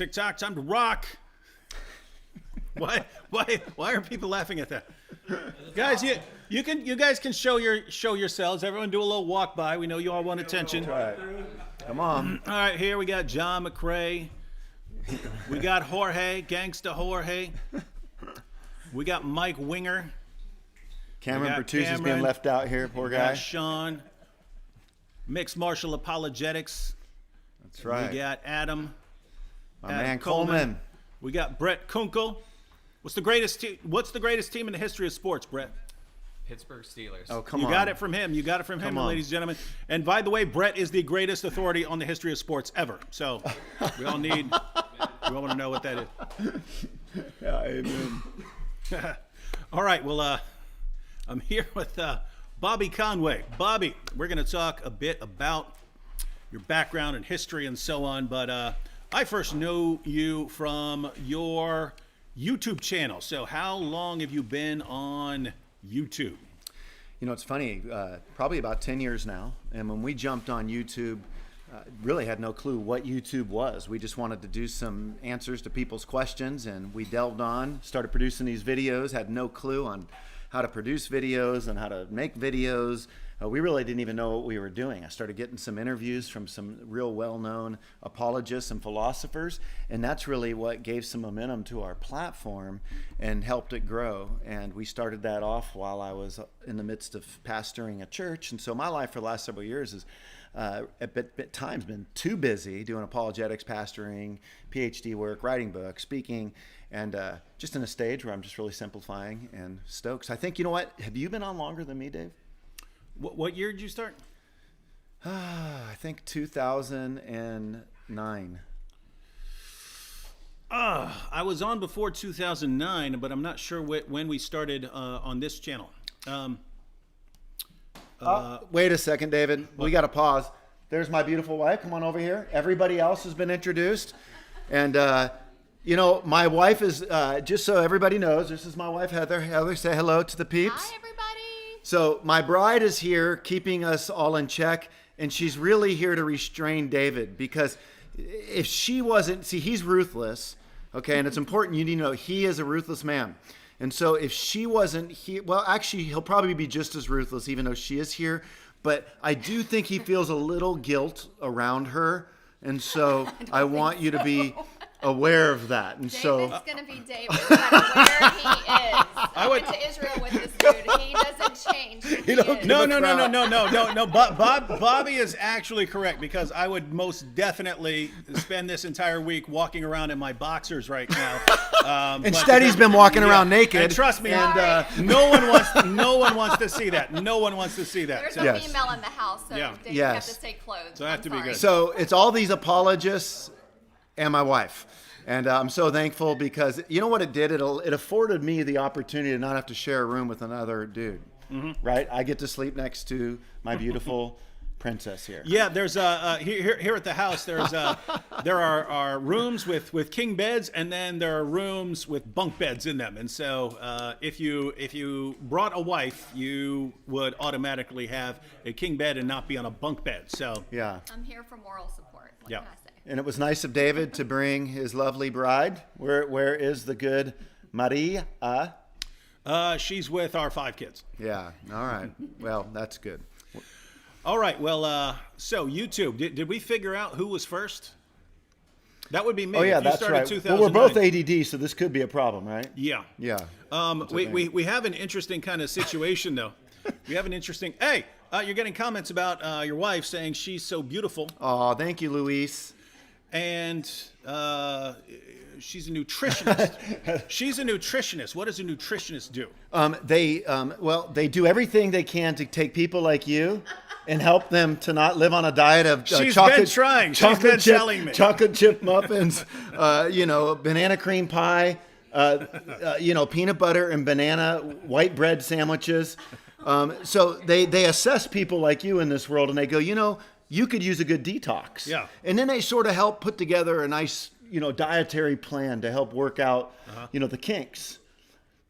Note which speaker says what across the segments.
Speaker 1: TikTok, time to rock. Why are people laughing at that? Guys, you guys can show yourselves. Everyone do a little walk by. We know you all want attention.
Speaker 2: That's right. Come on.
Speaker 1: All right, here we got John McCrae. We got Jorge, Gangsta Jorge. We got Mike Winger.
Speaker 2: Cameron Bertuzzi's being left out here, poor guy.
Speaker 1: We got Sean. Mixed Martial Apologetics.
Speaker 2: That's right.
Speaker 1: We got Adam.
Speaker 2: My man Coleman.
Speaker 1: We got Brett Kunkel. What's the greatest team in the history of sports, Brett?
Speaker 3: Pittsburgh Steelers.
Speaker 2: Oh, come
Speaker 1: on.
Speaker 2: on.
Speaker 1: You got it from him. Ladies and gentlemen. And by the way, Brett is the greatest authority on the history of sports ever. So we all want to know what that is.
Speaker 2: Yeah, amen.
Speaker 1: All right. Well, I'm here with Bobby Conway. Bobby, we're going to talk a bit about your background and history and so on. But I first know you from your YouTube channel. So how long have you been on YouTube?
Speaker 2: You know, it's funny, probably about 10 years now. And when we jumped on YouTube, really had no clue what YouTube was. We just wanted to do some answers to people's questions, and we delved on, started producing these videos, had no clue on how to produce videos and how to make videos. We really didn't even know what we were doing. I started getting some interviews from some real well-known apologists and philosophers, and that's really what gave some momentum to our platform and helped it grow. And we started that off while I was in the midst of pastoring a church. And so my life for the last several years is at times been too busy doing apologetics, pastoring, PhD work, writing books, speaking, and just in a stage where I'm just really simplifying and stoked. So I think, you know what? Have you been on longer than me, Dave?
Speaker 1: What year did you start?
Speaker 2: I think 2009.
Speaker 1: I was on before 2009, but I'm not sure when we started on this channel.
Speaker 2: Wait a second, David. We got to pause. There's my beautiful wife. Come on over here. Everybody else has been introduced. And, you know, my wife is, just so everybody knows, this is my wife, Heather. Heather, say hello to the peeps.
Speaker 4: Hi, everybody.
Speaker 2: So my bride is here keeping us all in check, and she's really here to restrain David, because if she wasn't, see, he's ruthless, okay, and it's important you need to know he is a ruthless man. And so if she wasn't here, well, actually, he'll probably be just as ruthless, even though she is here, but I do think he feels a little guilt around her, and so I want you to be aware of that. And
Speaker 4: David's going to be David, no matter where he is. I went to Israel with this dude. He doesn't change.
Speaker 1: No. Bobby is actually correct, because I would most definitely spend this entire week walking around in my boxers right now.
Speaker 2: Instead, he's been walking around naked.
Speaker 1: And trust me, no one wants to see that. No one wants to see that.
Speaker 4: There's a female in the house, so you have to stay clothed.
Speaker 1: So I have to be good.
Speaker 2: So it's all these apologists and my wife. And I'm so thankful, because you know what it did? It afforded me the opportunity to not have to share a room with another dude, right? I get to sleep next to my beautiful princess here.
Speaker 1: Yeah, there's here at the house. There are rooms with king beds, and then there are rooms with bunk beds in them. And so if you brought a wife, you would automatically have a king bed and not be on a bunk bed. So
Speaker 2: yeah,
Speaker 4: I'm here for moral support. What can I say?
Speaker 2: And it was nice of David to bring his lovely bride. Where is the good Maria?
Speaker 1: She's with our 5 kids.
Speaker 2: Yeah. All right. Well, that's good.
Speaker 1: All right. Well, so YouTube. Did we figure out who was first? That would be me.
Speaker 2: Oh yeah, that's right. Well, we're both ADD, so this could be a problem, right?
Speaker 1: Yeah.
Speaker 2: Yeah.
Speaker 1: We have an interesting kind of situation though. We have an interesting. Hey, you're getting comments about your wife saying she's so beautiful.
Speaker 2: Oh, thank you, Luis.
Speaker 1: And she's a nutritionist. She's a nutritionist. What does a nutritionist do?
Speaker 2: They do everything they can to take people like you and help them to not live on a diet of
Speaker 1: She's
Speaker 2: chocolate.
Speaker 1: Been trying. She's been telling me.
Speaker 2: Chocolate chip muffins, banana cream pie, peanut butter and banana white bread sandwiches. So they assess people like you in this world, and they go, you could use a good detox.
Speaker 1: Yeah.
Speaker 2: And then they sort of help put together a nice, dietary plan to help work out, the kinks,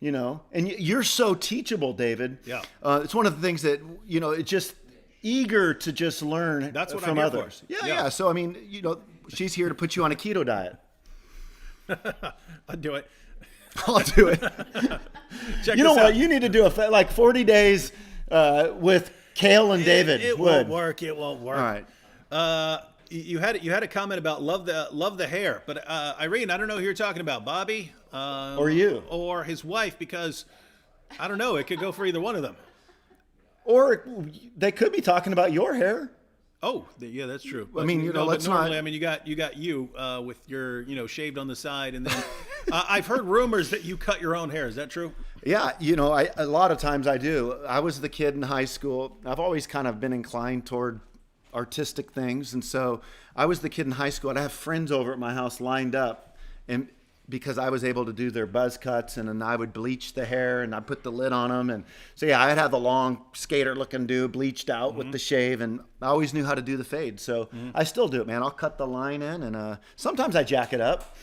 Speaker 2: and you're so teachable, David.
Speaker 1: Yeah.
Speaker 2: It's one of the things that, it's just eager to just learn
Speaker 1: That's what
Speaker 2: from
Speaker 1: I'm here
Speaker 2: others.
Speaker 1: for.
Speaker 2: Yeah. So, she's here to put you on a keto diet.
Speaker 1: I'd do it.
Speaker 2: I'll do it.
Speaker 1: Check
Speaker 2: You know
Speaker 1: this
Speaker 2: what?
Speaker 1: out.
Speaker 2: You need to do like 40 days with Kale and David.
Speaker 1: It
Speaker 2: Wood.
Speaker 1: won't work. It won't work.
Speaker 2: All right.
Speaker 1: You had a comment about love the hair, but Irene, I don't know who you're talking about, Bobby,
Speaker 2: Or you.
Speaker 1: or his wife, because I don't know. It could go for either one of them.
Speaker 2: Or they could be talking about your hair.
Speaker 1: Oh, yeah, that's true.
Speaker 2: I mean,
Speaker 1: but
Speaker 2: let's
Speaker 1: normally,
Speaker 2: not.
Speaker 1: I mean, you got you with your shaved on the side, and then I've heard rumors that you cut your own hair. Is that true?
Speaker 2: Yeah, a lot of times I do. I was the kid in high school. I've always kind of been inclined toward artistic things, and so I was the kid in high school. I'd have friends over at my house lined up, and because I was able to do their buzz cuts, and then I would bleach the hair, and I'd put the lid on them, and so yeah, I'd have the long skater-looking dude bleached out with the shave, and I always knew how to do the fade. So I still do it, man. I'll cut the line in, and sometimes I jack it up,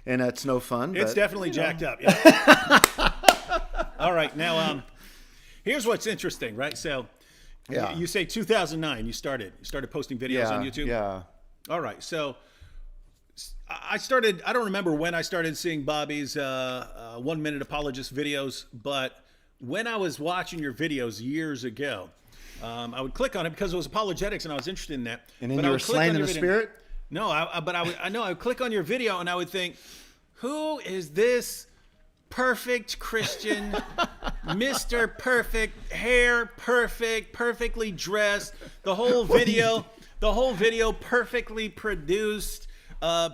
Speaker 2: and it's no fun.
Speaker 1: It's
Speaker 2: but,
Speaker 1: definitely jacked up. Yeah. All right, now here's what's interesting, right? So.
Speaker 2: Yeah.
Speaker 1: You say 2009. You started posting videos on YouTube.
Speaker 2: Yeah.
Speaker 1: All right. So I started. I don't remember when I started seeing Bobby's 1 Minute Apologist videos, but when I was watching your videos years ago, I would click on it because it was apologetics, and I was interested in that.
Speaker 2: And then
Speaker 1: But
Speaker 2: you
Speaker 1: I
Speaker 2: were
Speaker 1: would click
Speaker 2: slain
Speaker 1: on
Speaker 2: in
Speaker 1: your
Speaker 2: the
Speaker 1: video-
Speaker 2: spirit?
Speaker 1: No, I would click on your video, and I would think, who is this perfect Christian, Mr. Perfect, hair perfect, perfectly dressed, the whole video perfectly produced,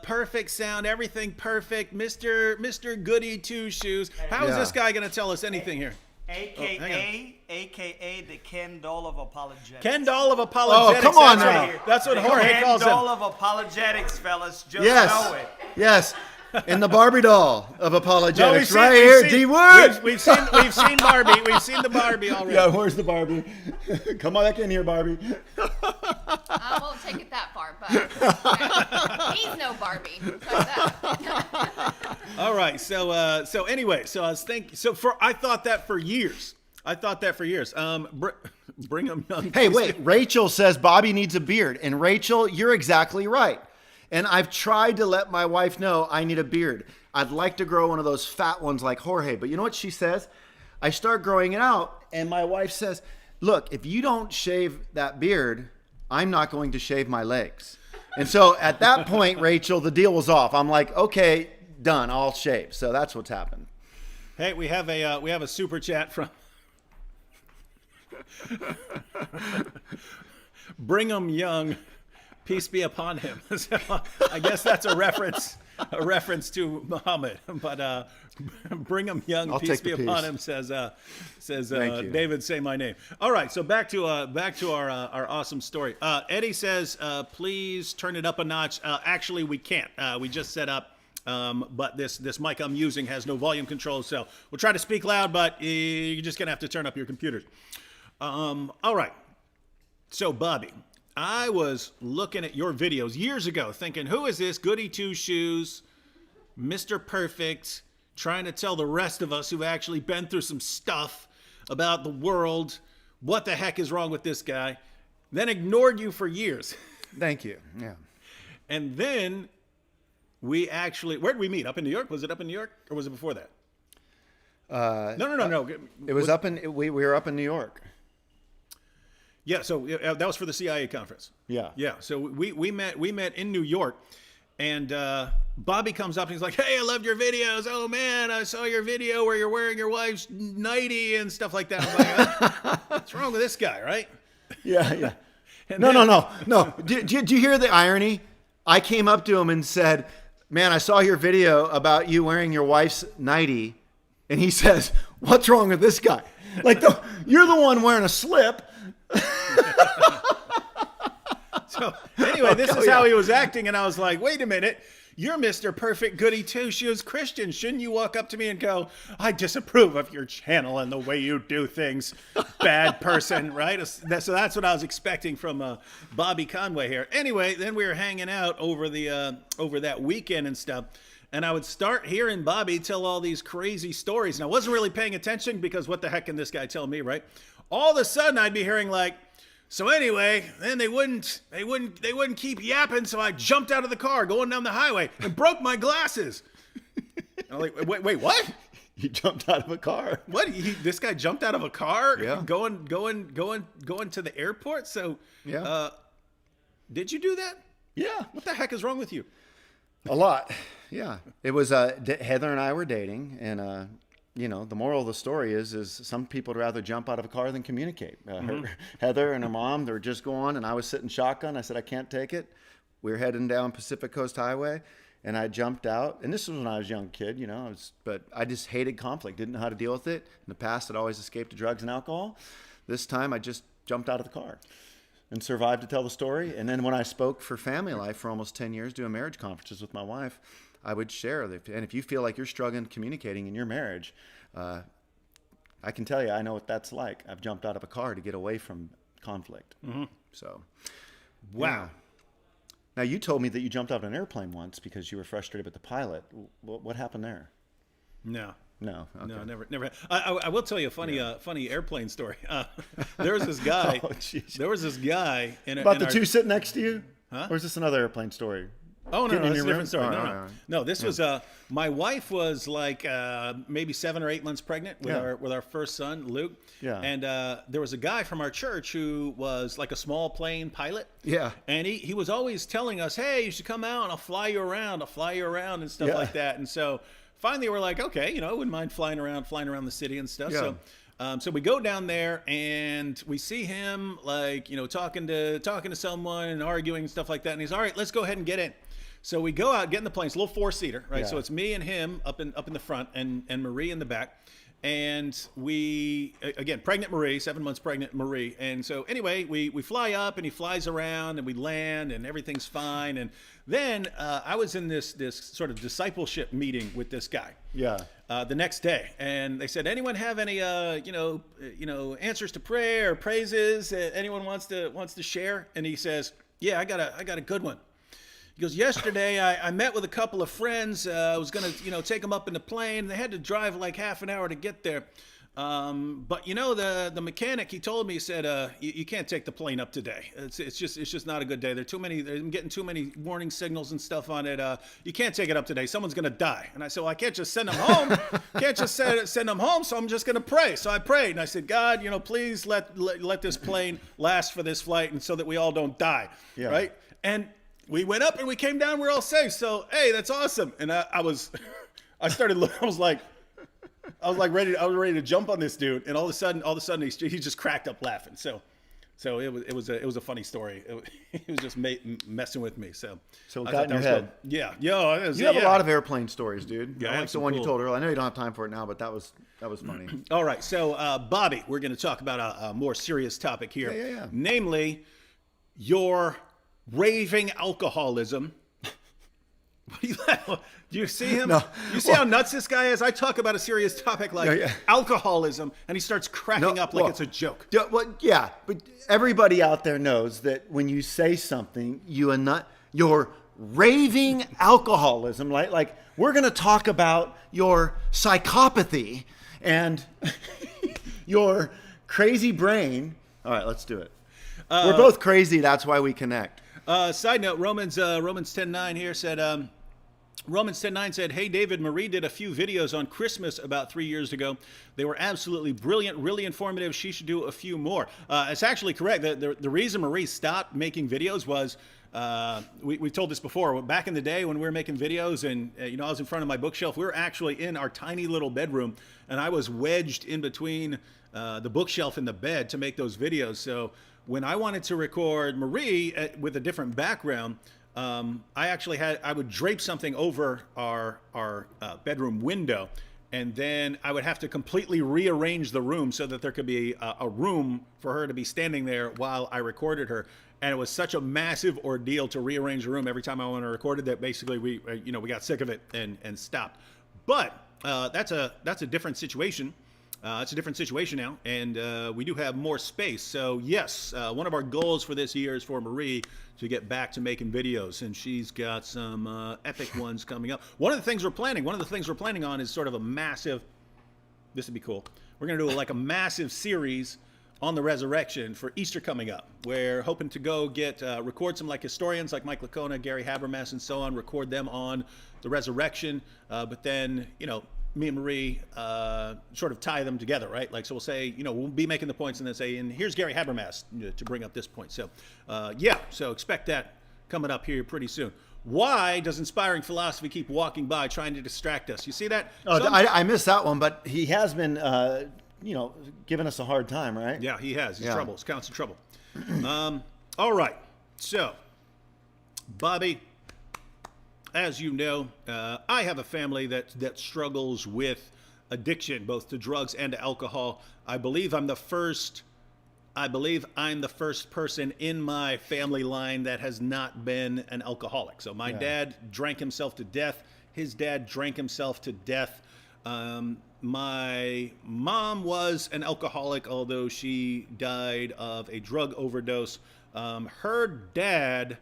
Speaker 1: perfect sound, everything perfect, Mr. Goody Two Shoes. How is
Speaker 2: Yeah.
Speaker 1: this guy going to tell us anything here?
Speaker 5: AKA the Ken Doll of apologetics.
Speaker 1: Ken Doll of apologetics.
Speaker 2: Oh, come on
Speaker 1: that's
Speaker 2: now.
Speaker 1: what- That's what
Speaker 5: The
Speaker 1: Jorge
Speaker 5: Ken
Speaker 1: calls
Speaker 5: Doll
Speaker 1: him.
Speaker 5: of apologetics, fellas. Just
Speaker 2: Yes.
Speaker 5: know it.
Speaker 2: Yes. And the Barbie doll of
Speaker 1: No,
Speaker 2: apologetics
Speaker 1: we've
Speaker 2: right
Speaker 1: seen-
Speaker 2: here.
Speaker 1: we've seen-
Speaker 2: D Wood.
Speaker 1: We've seen Barbie. We've seen the Barbie already.
Speaker 2: Yeah, where's the Barbie? Come on back in here, Barbie.
Speaker 4: I won't take it that far, but he's no Barbie. Like that.
Speaker 1: All right. So anyway, so I was thinking. I thought that for years. Brigham Young.
Speaker 2: Hey, wait. Rachel says Bobby needs a beard. And Rachel, you're exactly right. And I've tried to let my wife know I need a beard. I'd like to grow one of those fat ones like Jorge. But you know what she says? I start growing it out, and my wife says, look, if you don't shave that beard, I'm not going to shave my legs. And so at that point, Rachel, the deal was off. I'm like, okay, done. I'll shave. So that's what's happened.
Speaker 1: Hey, we have a super chat from Brigham Young. Peace be upon him. So, I guess that's a reference to Muhammad. But Brigham Young,
Speaker 2: I'll
Speaker 1: peace
Speaker 2: take
Speaker 1: be
Speaker 2: the
Speaker 1: upon
Speaker 2: peace.
Speaker 1: him, says
Speaker 2: Thank you.
Speaker 1: David, say my name. All right, so back to our awesome story. Eddie says, please turn it up a notch. Actually, we can't. We just set up. But this mic I'm using has no volume control, so we'll try to speak loud, but you're just gonna have to turn up your computers. All right. So Bobby, I was looking at your videos years ago thinking, who is this goody two shoes, Mr. Perfect, trying to tell the rest of us who've actually been through some stuff about the world, what the heck is wrong with this guy? Then ignored you for years.
Speaker 2: Thank you. Yeah.
Speaker 1: And then we actually, where did we meet? Up in New York? Was it up in New York, or was it before that? No.
Speaker 2: It was we were up in New York.
Speaker 1: Yeah, so that was for the CIA conference.
Speaker 2: Yeah.
Speaker 1: Yeah, so we met in New York, and Bobby comes up and he's like, hey, I loved your videos. Oh, man, I saw your video where you're wearing your wife's nightie and stuff like that. I'm like, what's wrong with this guy, right?
Speaker 2: Yeah.
Speaker 1: And
Speaker 2: No. Did you hear the irony? I came up to him and said, man, I saw your video about you wearing your wife's nightie. And he says, what's wrong with this guy? Like, you're the one wearing a slip.
Speaker 1: So anyway, this is how he was acting, and I was like, wait a minute. You're Mr. Perfect Goody Two Shoes Christian. Shouldn't you walk up to me and go, I disapprove of your channel and the way you do things, bad person, right? So that's what I was expecting from Bobby Conway here. Anyway, then we were hanging out over that weekend and stuff, and I would start hearing Bobby tell all these crazy stories, and I wasn't really paying attention because what the heck can this guy tell me, right? All of a sudden, I'd be hearing like, so anyway, then they wouldn't keep yapping, so I jumped out of the car going down the highway and broke my glasses. I'm like, wait, what?
Speaker 2: You jumped out of a car.
Speaker 1: What? This guy jumped out of a car
Speaker 2: Yeah.
Speaker 1: going to the airport? So,
Speaker 2: Yeah.
Speaker 1: did you do that?
Speaker 2: Yeah.
Speaker 1: What the heck is wrong with you?
Speaker 2: A lot. Yeah. It was Heather and I were dating, and the moral of the story is some people would rather jump out of a car than communicate. Heather and her mom, they were just going, and I was sitting shotgun. I said, I can't take it. We were heading down Pacific Coast Highway, and I jumped out. And this was when I was a young kid, but I just hated conflict, didn't know how to deal with it. In the past, I'd always escaped to drugs and alcohol. This time, I just jumped out of the car and survived to tell the story. And then when I spoke for Family Life for almost 10 years, doing marriage conferences with my wife, I would share that. And if you feel like you're struggling communicating in your marriage, I can tell you, I know what that's like. I've jumped out of a car to get away from conflict. So,
Speaker 1: Wow.
Speaker 2: yeah. Now, you told me that you jumped out of an airplane once because you were frustrated with the pilot. What happened there?
Speaker 1: No.
Speaker 2: No. Okay.
Speaker 1: No, never. I will tell you a funny airplane story. There was this guy.
Speaker 2: Oh, jeez.
Speaker 1: There was this guy
Speaker 2: About the two sitting next to you?
Speaker 1: Huh?
Speaker 2: Or is this another airplane story?
Speaker 1: Oh, no,
Speaker 2: Getting in
Speaker 1: that's a
Speaker 2: your
Speaker 1: different
Speaker 2: room?
Speaker 1: story.
Speaker 2: Oh,
Speaker 1: No,
Speaker 2: all
Speaker 1: no.
Speaker 2: right.
Speaker 1: No, this was, my wife was like maybe 7 or 8 months pregnant with
Speaker 2: Yeah.
Speaker 1: our first son, Luke.
Speaker 2: Yeah.
Speaker 1: And there was a guy from our church who was like a small plane pilot.
Speaker 2: Yeah.
Speaker 1: And he was always telling us, hey, you should come out and I'll fly you around and stuff
Speaker 2: Yeah.
Speaker 1: like that. And so finally we're like, okay, I wouldn't mind flying around the city and stuff.
Speaker 2: Yeah.
Speaker 1: So we go down there and we see him like, talking to someone and arguing and stuff like that. And he's all right, let's go ahead and get in. So we go out, get in the plane. It's a little 4-seater, right?
Speaker 2: Yeah.
Speaker 1: So it's me and him up in the front and Marie in the back. And we, again, pregnant Marie, 7 months pregnant Marie. And so anyway, we fly up and he flies around and we land and everything's fine. And then I was in this sort of discipleship meeting with this guy.
Speaker 2: Yeah.
Speaker 1: The next day, and they said, anyone have any answers to prayer or praises that anyone wants to share? And he says, yeah, I got a good one. He goes, yesterday I met with a couple of friends. I was going to, take them up in the plane. They had to drive like half an hour to get there. But the mechanic, he told me, he said, you can't take the plane up today. It's just not a good day. They're getting too many warning signals and stuff on it. You can't take it up today. Someone's going to die. And I said, well, I can't just send them home. Can't just send them home. So I'm just going to pray. So I prayed and I said, God, please let this plane last for this flight and so that we all don't die.
Speaker 2: Yeah.
Speaker 1: Right. And we went up and we came down. We're all safe. So, hey, that's awesome. And I was ready to jump on this dude. And all of a sudden he just cracked up laughing. So it was a funny story. He was just messing with me. So
Speaker 2: So it
Speaker 1: I
Speaker 2: got
Speaker 1: thought
Speaker 2: in
Speaker 1: that
Speaker 2: your
Speaker 1: was
Speaker 2: head.
Speaker 1: cool. Yeah. Yo,
Speaker 2: You have a lot of airplane stories, dude.
Speaker 1: Yeah, I
Speaker 2: I
Speaker 1: have
Speaker 2: like the
Speaker 1: some
Speaker 2: one
Speaker 1: cool-
Speaker 2: you told earlier. I know you don't have time for it now, but that was funny.
Speaker 1: All right. So, Bobby, we're going to talk about a more serious topic here.
Speaker 2: Yeah.
Speaker 1: Namely, your raving alcoholism. What do you see him?
Speaker 2: No.
Speaker 1: You see how nuts this guy is? I talk about a serious topic like
Speaker 2: Yeah.
Speaker 1: alcoholism, and he starts cracking up like
Speaker 2: well,
Speaker 1: it's a joke.
Speaker 2: Yeah, but everybody out there knows that when you say something, you're raving alcoholism. Like we're going to talk about your psychopathy and your crazy brain. All right, let's do it. We're both crazy. That's why we connect.
Speaker 1: Side note, Romans 10:9 here said, Romans 10:9 said, hey, David, Marie did a few videos on Christmas about 3 years ago. They were absolutely brilliant, really informative. She should do a few more. It's actually correct. The reason Marie stopped making videos was, we told this before, back in the day when we were making videos and, I was in front of my bookshelf, we were actually in our tiny little bedroom and I was wedged in between the bookshelf and the bed to make those videos. So when I wanted to record Marie with a different background, I would drape something over our bedroom window, and then I would have to completely rearrange the room so that there could be a room for her to be standing there while I recorded her. And it was such a massive ordeal to rearrange the room every time I wanted to record it that basically we got sick of it and stopped. But that's a different situation. It's a different situation now, and we do have more space. So yes, one of our goals for this year is for Marie to get back to making videos, and she's got some epic ones coming up. One of the things we're planning on is sort of a massive, this would be cool, we're going to do like a massive series on the resurrection for Easter coming up. We're hoping to go get record some like historians like Mike Lacona, Gary Habermas, and so on, record them on the resurrection, but then, you know, me and Marie sort of tie them together, right? Like, so we'll say, you know, we'll be making the points and then say, and here's Gary Habermas to bring up this point. So, yeah, so expect that coming up here pretty soon. Why does inspiring philosophy keep walking by trying to distract us? You see that?
Speaker 2: Oh, I missed that one, but he has been, you know, giving us a hard time, right?
Speaker 1: Yeah, he has. He's
Speaker 2: Yeah.
Speaker 1: trouble. He's constant trouble. All right. So, Bobby, as you know, I have a family that struggles with addiction, both to drugs and to alcohol. I believe I'm the first person in my family line that has not been an alcoholic. So my dad drank himself to death. His dad drank himself to death. My mom was an alcoholic, although she died of a drug overdose. Her dad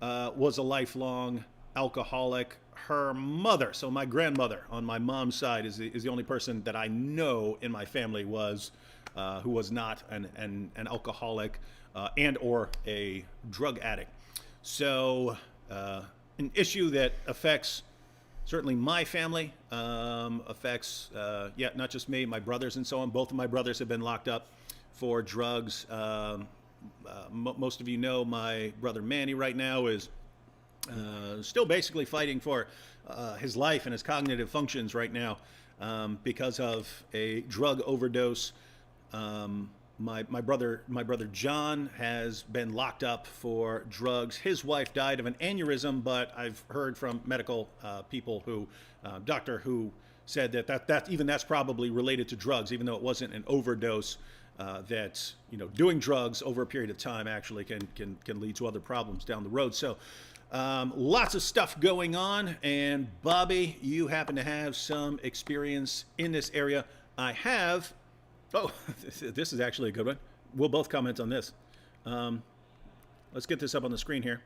Speaker 1: was a lifelong alcoholic. Her mother, so my grandmother on my mom's side, is the only person that I know in my family who was not an alcoholic and or a drug addict. So an issue that affects certainly my family, affects not just me, my brothers and so on. Both of my brothers have been locked up for drugs. Most of you know my brother Manny right now is still basically fighting for his life and his cognitive functions right now because of a drug overdose. My brother John has been locked up for drugs. His wife died of an aneurysm, but I've heard from medical people doctor who said that's probably related to drugs, even though it wasn't an overdose. That, you know, doing drugs over a period of time actually can lead to other problems down the road. So lots of stuff going on, and Bobby, you happen to have some experience in this area. I have. Oh, this is actually a good one. We'll both comment on this. Let's get this up on the screen here.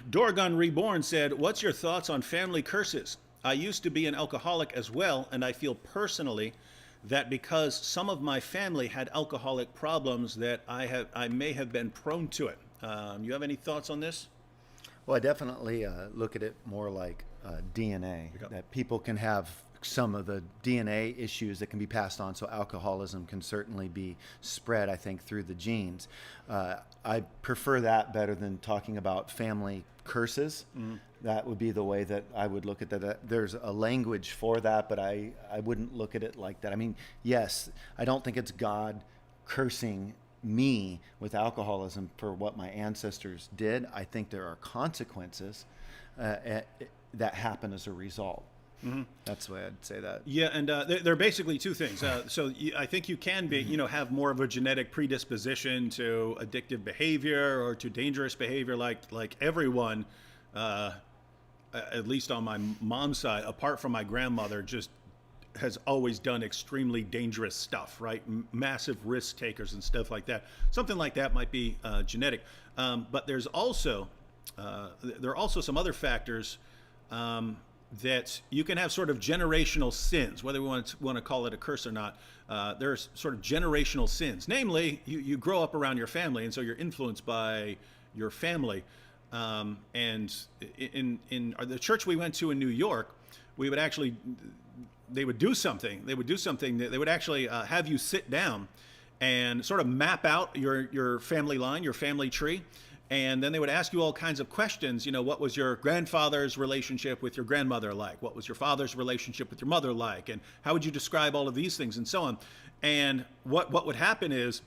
Speaker 1: Dorgon Reborn said, "What's your thoughts on family curses? I used to be an alcoholic as well, and I feel personally that because some of my family had alcoholic problems that I may have been prone to it." You have any thoughts on this?
Speaker 2: Well, I definitely look at it more like DNA, that people can have some of the DNA issues that can be passed on. So alcoholism can certainly be spread, I think, through the genes. I prefer that better than talking about family curses. That would be the way that I would look at that. There's a language for that, but I wouldn't look at it like that. I mean, yes, I don't think it's God cursing me with alcoholism for what my ancestors did. I think there are consequences that happen as a result. That's the way I'd say that.
Speaker 1: Yeah, and there are basically two things. I think you can be, have more of a genetic predisposition to addictive behavior or to dangerous behavior, like everyone, at least on my mom's side, apart from my grandmother, just has always done extremely dangerous stuff, right? Massive risk takers and stuff like that. Something like that might be genetic, but there are also some other factors that you can have sort of generational sins, whether we want to call it a curse or not. There's sort of generational sins. Namely, you grow up around your family, and so you're influenced by your family. And in the church we went to in New York, they would do something. They would actually have you sit down and sort of map out your family line, your family tree. And then they would ask you all kinds of questions. What was your grandfather's relationship with your grandmother like? What was your father's relationship with your mother like? And how would you describe all of these things and so on? And what would happen is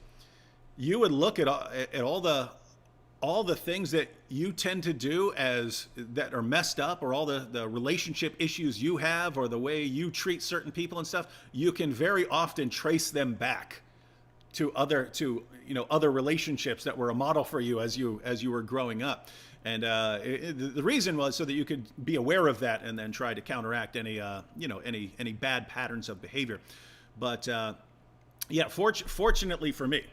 Speaker 1: you would look at all the things that you tend to do that are messed up, or all the relationship issues you have, or the way you treat certain people and stuff. You can very often trace them back to other relationships that were a model for you as you were growing up. And the reason was so that you could be aware of that and then try to counteract any bad patterns of behavior. But fortunately for me,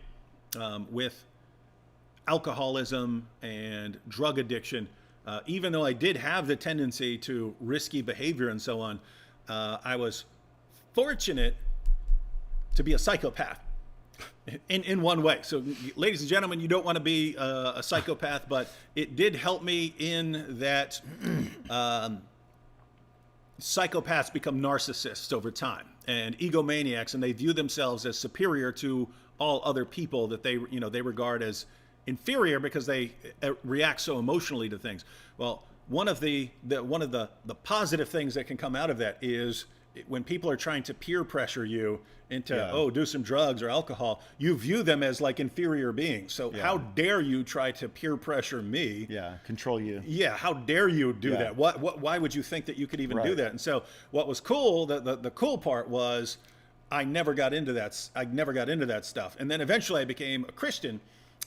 Speaker 1: with alcoholism and drug addiction, even though I did have the tendency to risky behavior and so on, I was fortunate to be a psychopath in one way. So, ladies and gentlemen, you don't want to be a psychopath, but it did help me in that psychopaths become narcissists over time and egomaniacs, and they view themselves as superior to all other people that they regard as inferior because they react so emotionally to things. Well, one of the positive things that can come out of that is when people are trying to peer pressure you into do some drugs or alcohol, you view them as like inferior beings. So how dare you try to peer pressure me?
Speaker 2: Control you.
Speaker 1: How dare you do that? Why would you think that you could even do that? And so what was cool, the cool part was I never got into that. I never got into that stuff. And then eventually I became a Christian.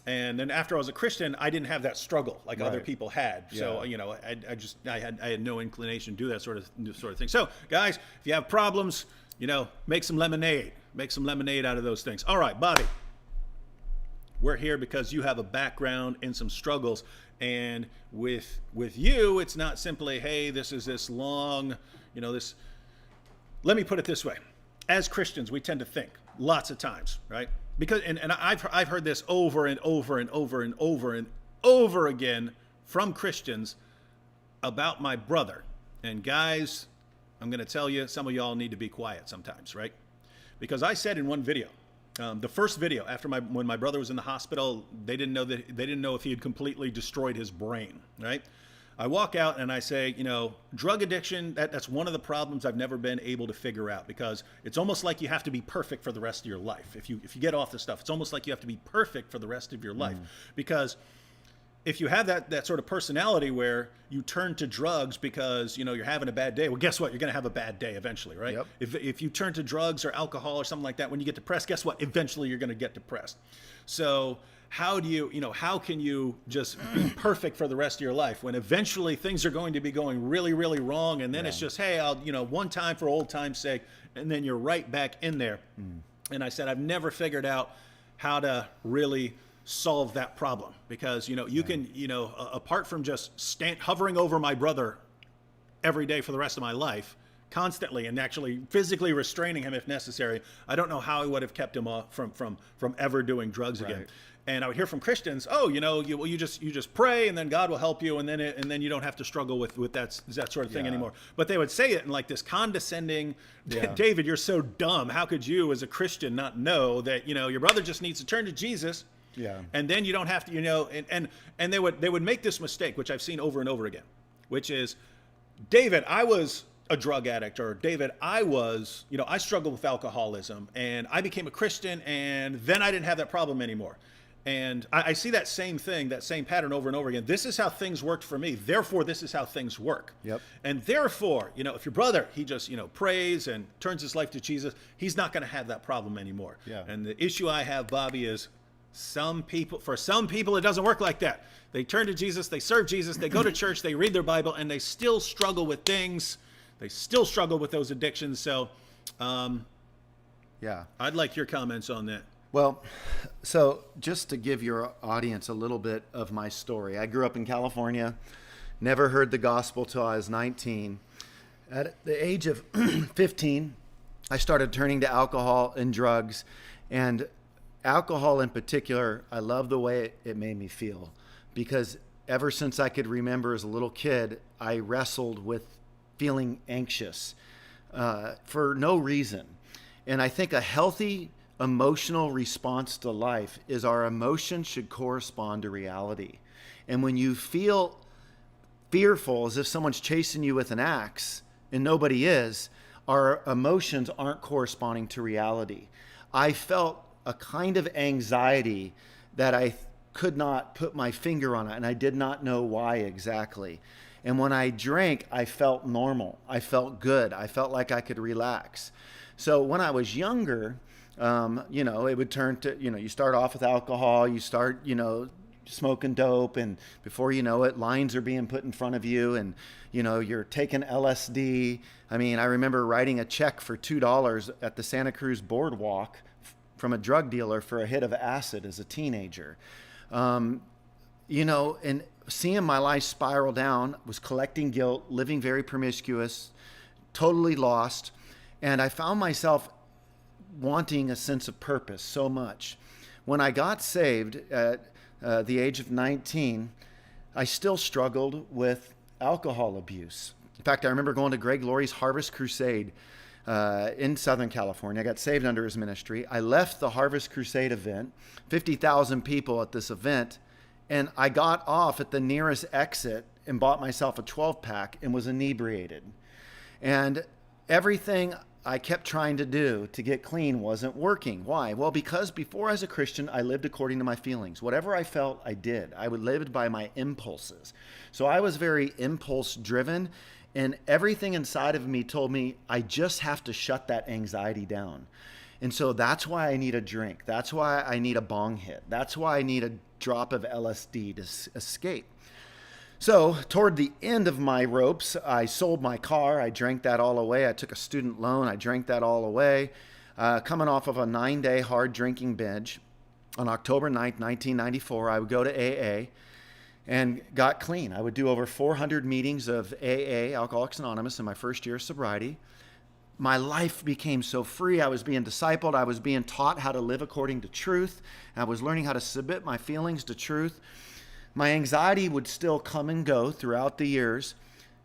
Speaker 1: And then after I was a Christian, I didn't have that struggle like other people had. So, I had no inclination to do that sort of thing. So, guys, if you have problems, make some lemonade. Make some lemonade out of those things. All right, Bobby. We're here because you have a background in some struggles. And with you, it's not simply, hey, this is this long, this. Let me put it this way. As Christians, we tend to think lots of times, right? Because and I've heard this over and over and over and over and over again from Christians about my brother. And guys, I'm going to tell you, some of y'all need to be quiet sometimes, right? Because I said in one video, the first video after when my brother was in the hospital, they didn't know if he had completely destroyed his brain, right? I walk out and I say, drug addiction, that's one of the problems I've never been able to figure out, because it's almost like you have to be perfect for the rest of your life. If you get off this stuff, it's almost like you have to be perfect for the rest of your life. Because if you have that sort of personality where you turn to drugs because, you're having a bad day, well, guess what? You're going to have a bad day eventually, right? Yep. If you turn to drugs or alcohol or something like that, when you get depressed, guess what? Eventually you're going to get depressed. So how can you just be perfect for the rest of your life when eventually things are going to be going really, really wrong? And then it's just, hey, I'll, one time for old time's sake, and then you're right back in there. And I said, I've never figured out how to really solve that problem, because, you can, apart from just hovering over my brother every day for the rest of my life, constantly, and actually physically restraining him if necessary, I don't know how I would have kept him off from ever doing drugs again. And I would hear from Christians, you just pray and then God will help you, and then you don't have to struggle with that sort of thing anymore. But they would say it in like this condescending, David, you're so dumb. How could you as a Christian not know that, your brother just needs to turn to Jesus? And then you don't have to, and they would make this mistake, which I've seen over and over again, which is, David, I was a drug addict, or David, I was, I struggled with alcoholism and I became a Christian and then I didn't have that problem anymore. And I see that same thing, that same pattern over and over again. This is how things worked for me. Therefore, this is how things work. And therefore, if your brother, he just, prays and turns his life to Jesus, he's not going to have that problem anymore. And the issue I have, Bobby, is for some people, it doesn't work like that. They turn to Jesus, they serve Jesus, they go to church, they read their Bible, and they still struggle with things. They still struggle with those addictions. So, I'd like your comments on that.
Speaker 2: Well, so just to give your audience a little bit of my story, I grew up in California, never heard the gospel till I was 19. At the age of 15, I started turning to alcohol and drugs, and alcohol in particular, I love the way it made me feel, because ever since I could remember as a little kid, I wrestled with feeling anxious for no reason. And I think a healthy emotional response to life is our emotions should correspond to reality. And when you feel fearful as if someone's chasing you with an axe and nobody is, our emotions aren't corresponding to reality. I felt a kind of anxiety that I could not put my finger on it, and I did not know why exactly. And when I drank, I felt normal. I felt good. I felt like I could relax. So when I was younger, it would turn to, you start off with alcohol, you start, smoking dope, and before you know it, lines are being put in front of you, and, you're taking LSD. I mean, I remember writing a check for $2 at the Santa Cruz boardwalk from a drug dealer for a hit of acid as a teenager. And seeing my life spiral down, was collecting guilt, living very promiscuous, totally lost. And I found myself wanting a sense of purpose so much. When I got saved at the age of 19, I still struggled with alcohol abuse. In fact, I remember going to Greg Laurie's Harvest Crusade in Southern California. I got saved under his ministry. I left the Harvest Crusade event, 50,000 people at this event, and I got off at the nearest exit and bought myself a 12-pack and was inebriated. And everything I kept trying to do to get clean wasn't working. Why? Well, because before as a Christian, I lived according to my feelings. Whatever I felt, I did. I would live by my impulses. So I was very impulse driven, and everything inside of me told me I just have to shut that anxiety down. And so that's why I need a drink. That's why I need a bong hit. That's why I need a drop of LSD to escape. So toward the end of my ropes, I sold my car. I drank that all away. I took a student loan. I drank that all away. Coming off of a 9-day hard drinking binge, on October 9th, 1994, I would go to AA and got clean. I would do over 400 meetings of AA, Alcoholics Anonymous, in my first year of sobriety. My life became so free. I was being discipled. I was being taught how to live according to truth. I was learning how to submit my feelings to truth. My anxiety would still come and go throughout the years.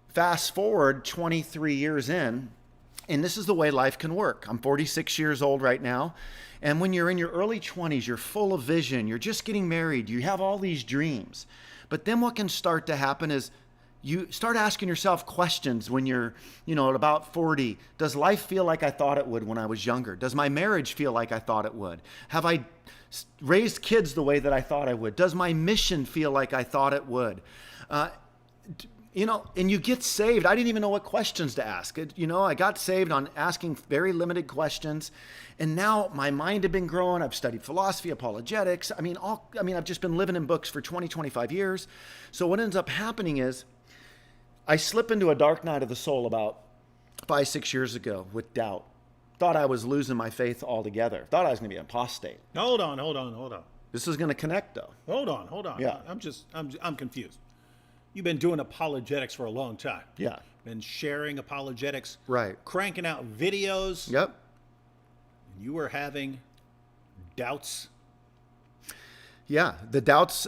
Speaker 2: Fast forward 23 years in, and this is the way life can work. I'm 46 years old right now. And when you're in your early 20s, you're full of vision. You're just getting married. You have all these dreams. But then what can start to happen is you start asking yourself questions when you're, at about 40. Does life feel like I thought it would when I was younger? Does my marriage feel like I thought it would? Have I raised kids the way that I thought I would? Does my mission feel like I thought it would? And you get saved. I didn't even know what questions to ask. I got saved on asking very limited questions. And now my mind had been growing. I've studied philosophy, apologetics. I've just been living in books for 20, 25 years. So what ends up happening is I slip into a dark night of the soul about 5, 6 years ago with doubt. Thought I was losing my faith altogether. Thought I was going to be an apostate.
Speaker 1: Hold on.
Speaker 2: This is going to connect, though.
Speaker 1: Hold on.
Speaker 2: Yeah.
Speaker 1: I'm confused. You've been doing apologetics for a long time.
Speaker 2: Yeah.
Speaker 1: Been sharing apologetics.
Speaker 2: Right.
Speaker 1: Cranking out videos.
Speaker 2: Yep.
Speaker 1: You were having doubts.
Speaker 2: Yeah. The doubts,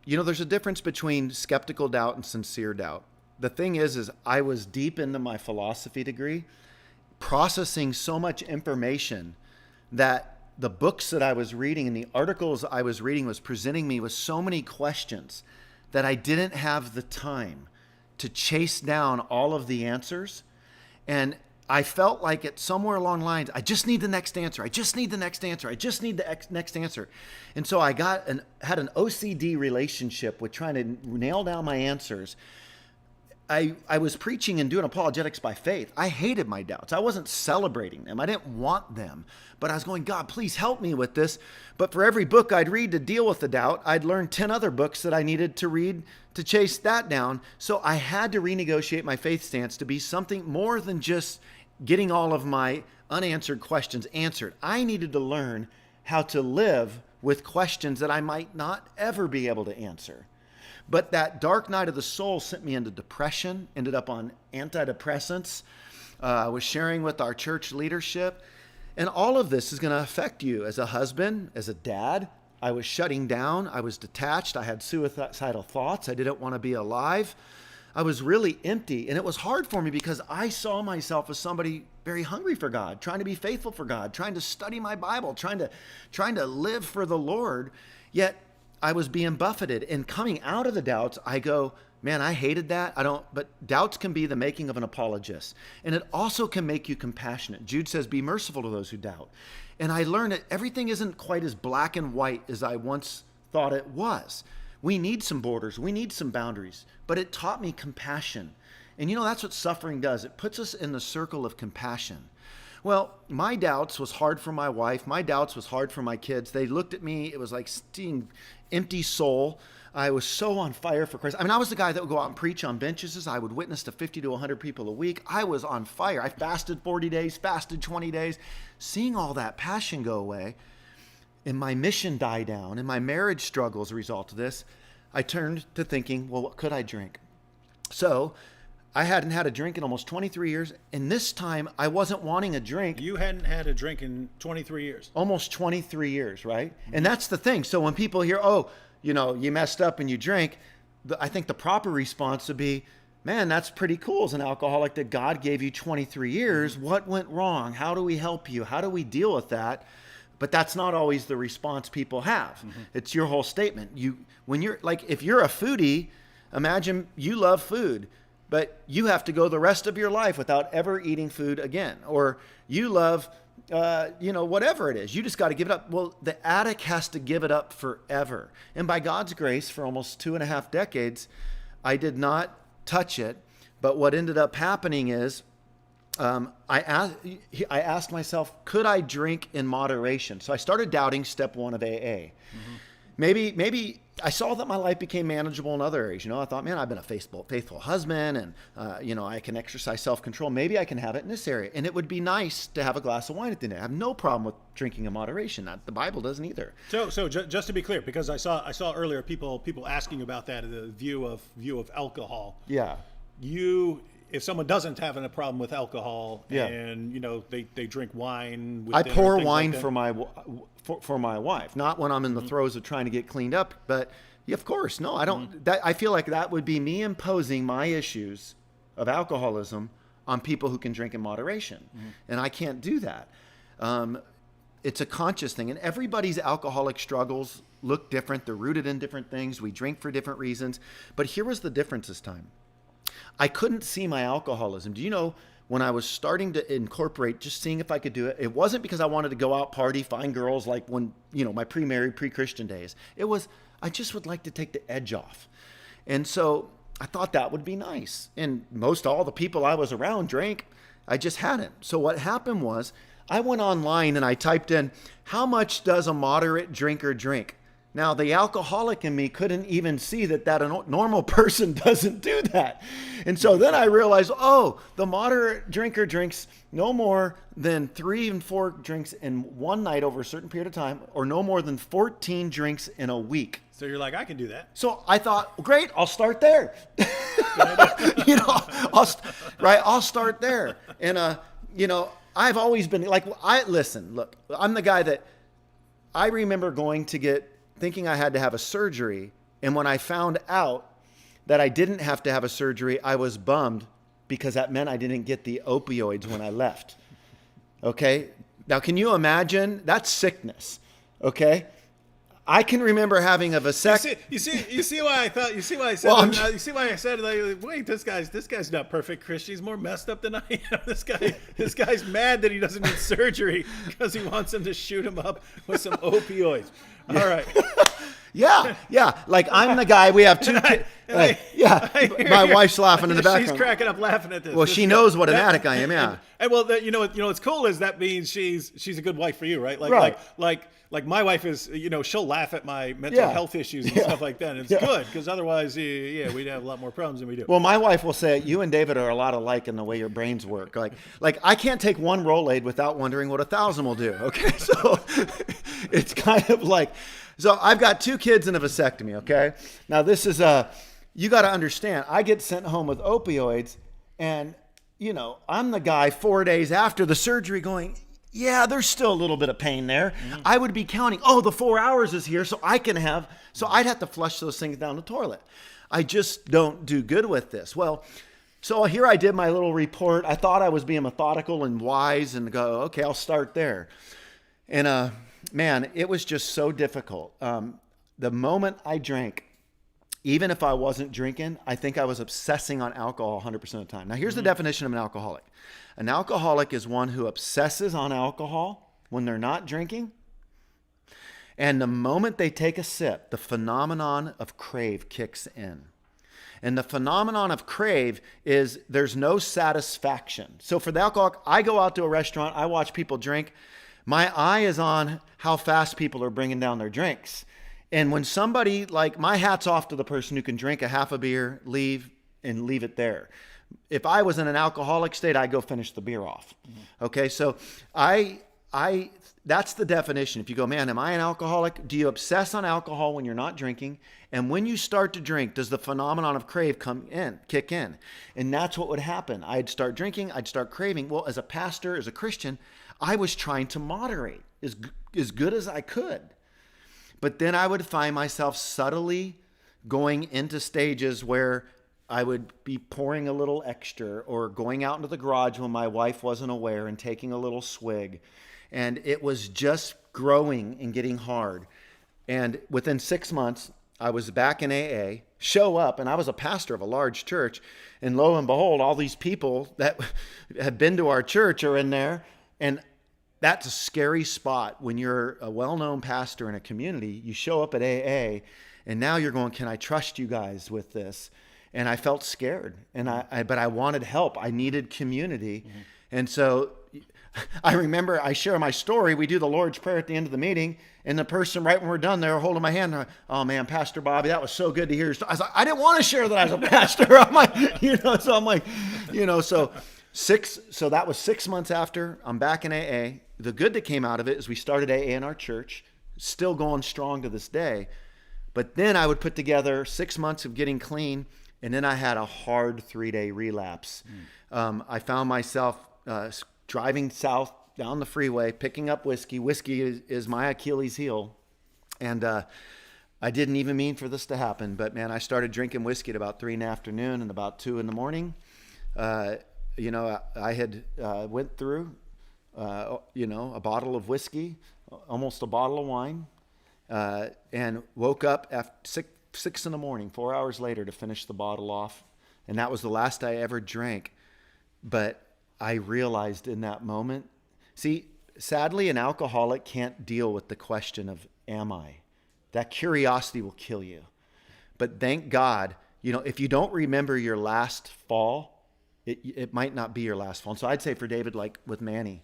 Speaker 2: there's a difference between skeptical doubt and sincere doubt. The thing is I was deep into my philosophy degree, processing so much information that the books that I was reading and the articles I was reading was presenting me with so many questions that I didn't have the time to chase down all of the answers. And I felt like it somewhere along the lines, I just need the next answer. I just need the next answer. I just need the next answer. And so I had an OCD relationship with trying to nail down my answers. I was preaching and doing apologetics by faith. I hated my doubts. I wasn't celebrating them. I didn't want them. But I was going, God, please help me with this. But for every book I'd read to deal with the doubt, I'd learn 10 other books that I needed to read to chase that down. So I had to renegotiate my faith stance to be something more than just getting all of my unanswered questions answered. I needed to learn how to live with questions that I might not ever be able to answer. But that dark night of the soul sent me into depression, ended up on antidepressants. I was sharing with our church leadership. And all of this is going to affect you as a husband, as a dad. I was shutting down. I was detached. I had suicidal thoughts. I didn't want to be alive. I was really empty. And it was hard for me because I saw myself as somebody very hungry for God, trying to be faithful for God, trying to study my Bible, trying to live for the Lord. Yet I was being buffeted, and coming out of the doubts, I go, man, I hated that. But doubts can be the making of an apologist. And it also can make you compassionate. Jude says, be merciful to those who doubt. And I learned that everything isn't quite as black and white as I once thought it was. We need some borders. We need some boundaries. But it taught me compassion. And that's what suffering does. It puts us in the circle of compassion. Well, my doubts was hard for my wife. My doubts was hard for my kids. They looked at me. It was like seeing empty soul. I was so on fire for Christ. I was the guy that would go out and preach on benches. I would witness to 50 to 100 people a week. I was on fire. I fasted 40 days, fasted 20 days. Seeing all that passion go away and my mission die down and my marriage struggle as a result of this, I turned to thinking, well, what could I drink? So I hadn't had a drink in almost 23 years. And this time I wasn't wanting a drink.
Speaker 1: You hadn't had a drink in 23 years.
Speaker 2: Almost 23 years, right? And that's the thing. So when people hear, oh, you messed up and you drank, I think the proper response would be, man, that's pretty cool as an alcoholic that God gave you 23 years. What went wrong? How do we help you? How do we deal with that? But that's not always the response people have. It's your whole statement. When you're like, if you're a foodie, imagine you love food, but you have to go the rest of your life without ever eating food again. Or you love, whatever it is, you just got to give it up. Well, the addict has to give it up forever. And by God's grace, for almost 2.5 decades, I did not touch it. But what ended up happening is, I asked myself, could I drink in moderation? So I started doubting step 1 of AA. Maybe I saw that my life became manageable in other areas. I thought, man, I've been a faithful husband, and I can exercise self-control. Maybe I can have it in this area, and it would be nice to have a glass of wine at the end. I have no problem with drinking in moderation. The Bible doesn't either.
Speaker 1: So just to be clear, because I saw earlier people asking about that, the view of alcohol.
Speaker 2: Yeah.
Speaker 1: If someone doesn't have a problem with alcohol,
Speaker 2: Yeah.
Speaker 1: and they drink wine, with
Speaker 2: I
Speaker 1: dinner,
Speaker 2: pour
Speaker 1: things
Speaker 2: wine
Speaker 1: like that.
Speaker 2: for my wife, not when I'm in the throes of trying to get cleaned up. But yeah, of course, no, I don't. I feel like that would be me imposing my issues of alcoholism on people who can drink in moderation, and I can't do that. It's a conscious thing, and everybody's alcoholic struggles look different. They're rooted in different things. We drink for different reasons. But here was the difference this time. I couldn't see my alcoholism. Do you know, when I was starting to incorporate, just seeing if I could do it, it wasn't because I wanted to go out, party, find girls like when, my pre-married, pre-Christian days. It was, I just would like to take the edge off. And so I thought that would be nice. And most all the people I was around drank. I just hadn't. So what happened was I went online and I typed in, how much does a moderate drinker drink? Now, the alcoholic in me couldn't even see that a normal person doesn't do that. And so then I realized, the moderate drinker drinks no more than 3 and 4 drinks in one night over a certain period of time, or no more than 14 drinks in a week.
Speaker 1: So you're like, I can do that.
Speaker 2: So I thought, great, I'll start there. I'll start there. And, I've always been like, look, I'm the guy that I remember thinking I had to have a surgery. And when I found out that I didn't have to have a surgery, I was bummed because that meant I didn't get the opioids when I left. Okay. Now, can you imagine? That's sickness. Okay. I can remember having a vasectomy.
Speaker 1: You see why I thought. You see why I said.
Speaker 2: Well,
Speaker 1: you see why I said, like, wait, this guy's not perfect, Christian. He's more messed up than I am. This guy's mad that he doesn't need surgery because he wants him to shoot him up with some opioids. All right.
Speaker 2: Yeah. Like, I'm the guy. We have 2 kids. My wife's laughing in the background.
Speaker 1: She's cracking up laughing at this.
Speaker 2: Well, she knows what an addict I am. Yeah.
Speaker 1: And well, what's cool is that means she's a good wife for you, right? Like my wife is, she'll laugh at my mental health issues and stuff like that. And it's good because otherwise, we'd have a lot more problems than we do.
Speaker 2: Well, my wife will say, you and David are a lot alike in the way your brains work. Like I can't take one Rolade without wondering what 1,000 will do. Okay. So it's kind of like, so I've got 2 kids and a vasectomy. Okay. Now this is you got to understand, I get sent home with opioids and, I'm the guy 4 days after the surgery going, yeah, there's still a little bit of pain there. Mm-hmm. I would be counting, the 4 hours is here, so I'd have to flush those things down the toilet. I just don't do good with this. Well, so here I did my little report. I thought I was being methodical and wise and go, okay, I'll start there. And man, it was just so difficult. The moment I drank, even if I wasn't drinking, I think I was obsessing on alcohol 100% of the time. Now, here's the definition of an alcoholic. An alcoholic is one who obsesses on alcohol when they're not drinking. And the moment they take a sip, the phenomenon of crave kicks in. And the phenomenon of crave is there's no satisfaction. So for the alcoholic, I go out to a restaurant, I watch people drink. My eye is on how fast people are bringing down their drinks. And when somebody, like, my hat's off to the person who can drink a half a beer, leave it there. If I was in an alcoholic state, I'd go finish the beer off. Mm-hmm. Okay, so I that's the definition. If you go, man, am I an alcoholic? Do you obsess on alcohol when you're not drinking? And when you start to drink, does the phenomenon of crave kick in? And that's what would happen. I'd start drinking, I'd start craving. Well, as a pastor, as a Christian, I was trying to moderate as good as I could. But then I would find myself subtly going into stages where I would be pouring a little extra or going out into the garage when my wife wasn't aware and taking a little swig. And it was just growing and getting hard. And within 6 months, I was back in AA, show up, and I was a pastor of a large church. And lo and behold, all these people that have been to our church are in there. And that's a scary spot when you're a well-known pastor in a community. You show up at AA, and now you're going, can I trust you guys with this? And I felt scared, but I wanted help. I needed community. Mm-hmm. And so I remember I share my story. We do the Lord's Prayer at the end of the meeting, and the person right when we're done, they're holding my hand. Oh man, Pastor Bobby, that was so good to hear. I was like, I didn't want to share that as a pastor. I'm like, so that was 6 months after. I'm back in AA. The good that came out of it is we started AA in our church, still going strong to this day. But then I would put together 6 months of getting clean, and then I had a hard 3-day relapse. I found myself driving south down the freeway, picking up whiskey. Whiskey is my Achilles heel. And I didn't even mean for this to happen. But, man, I started drinking whiskey at about 3 in the afternoon and about 2 in the morning. I had went through, a bottle of whiskey, almost a bottle of wine, and woke up after 6 in the morning, 4 hours later, to finish the bottle off. And that was the last I ever drank. But I realized in that moment, see, sadly, an alcoholic can't deal with the question of, am I? That curiosity will kill you. But thank God, if you don't remember your last fall, it might not be your last fall. And so I'd say for David, like with Manny,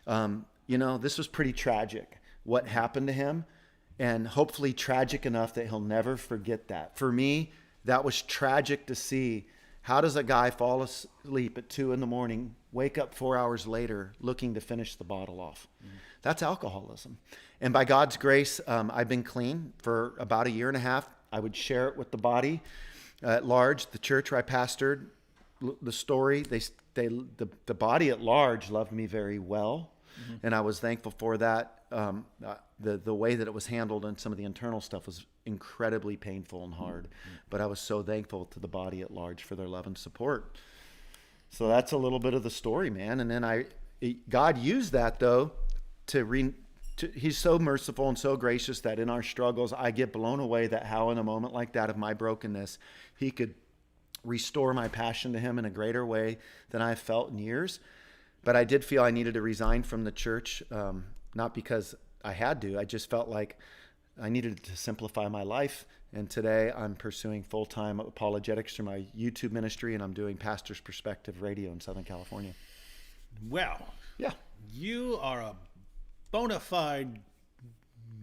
Speaker 2: this was pretty tragic, what happened to him, and hopefully tragic enough that he'll never forget that. For me, that was tragic to see. How does a guy fall asleep at 2 in the morning, wake up 4 hours later looking to finish the bottle off? Mm-hmm. That's alcoholism. And by God's grace, I've been clean for about 1.5 years. I would share it with the body at large, the church where I pastored. The story, the body at large loved me very well. Mm-hmm. And I was thankful for that. The way that it was handled and some of the internal stuff was incredibly painful and hard. Mm-hmm. But I was so thankful to the body at large for their love and support. So that's a little bit of the story, man. And then God used that, though, He's so merciful and so gracious that in our struggles, I get blown away that how in a moment like that of my brokenness, He could restore my passion to Him in a greater way than I've felt in years. But I did feel I needed to resign from the church, not because I had to. I just felt like I needed to simplify my life. And today I'm pursuing full-time apologetics through my YouTube ministry, and I'm doing Pastor's Perspective Radio in Southern California.
Speaker 1: Well,
Speaker 2: yeah,
Speaker 1: you are a bona fide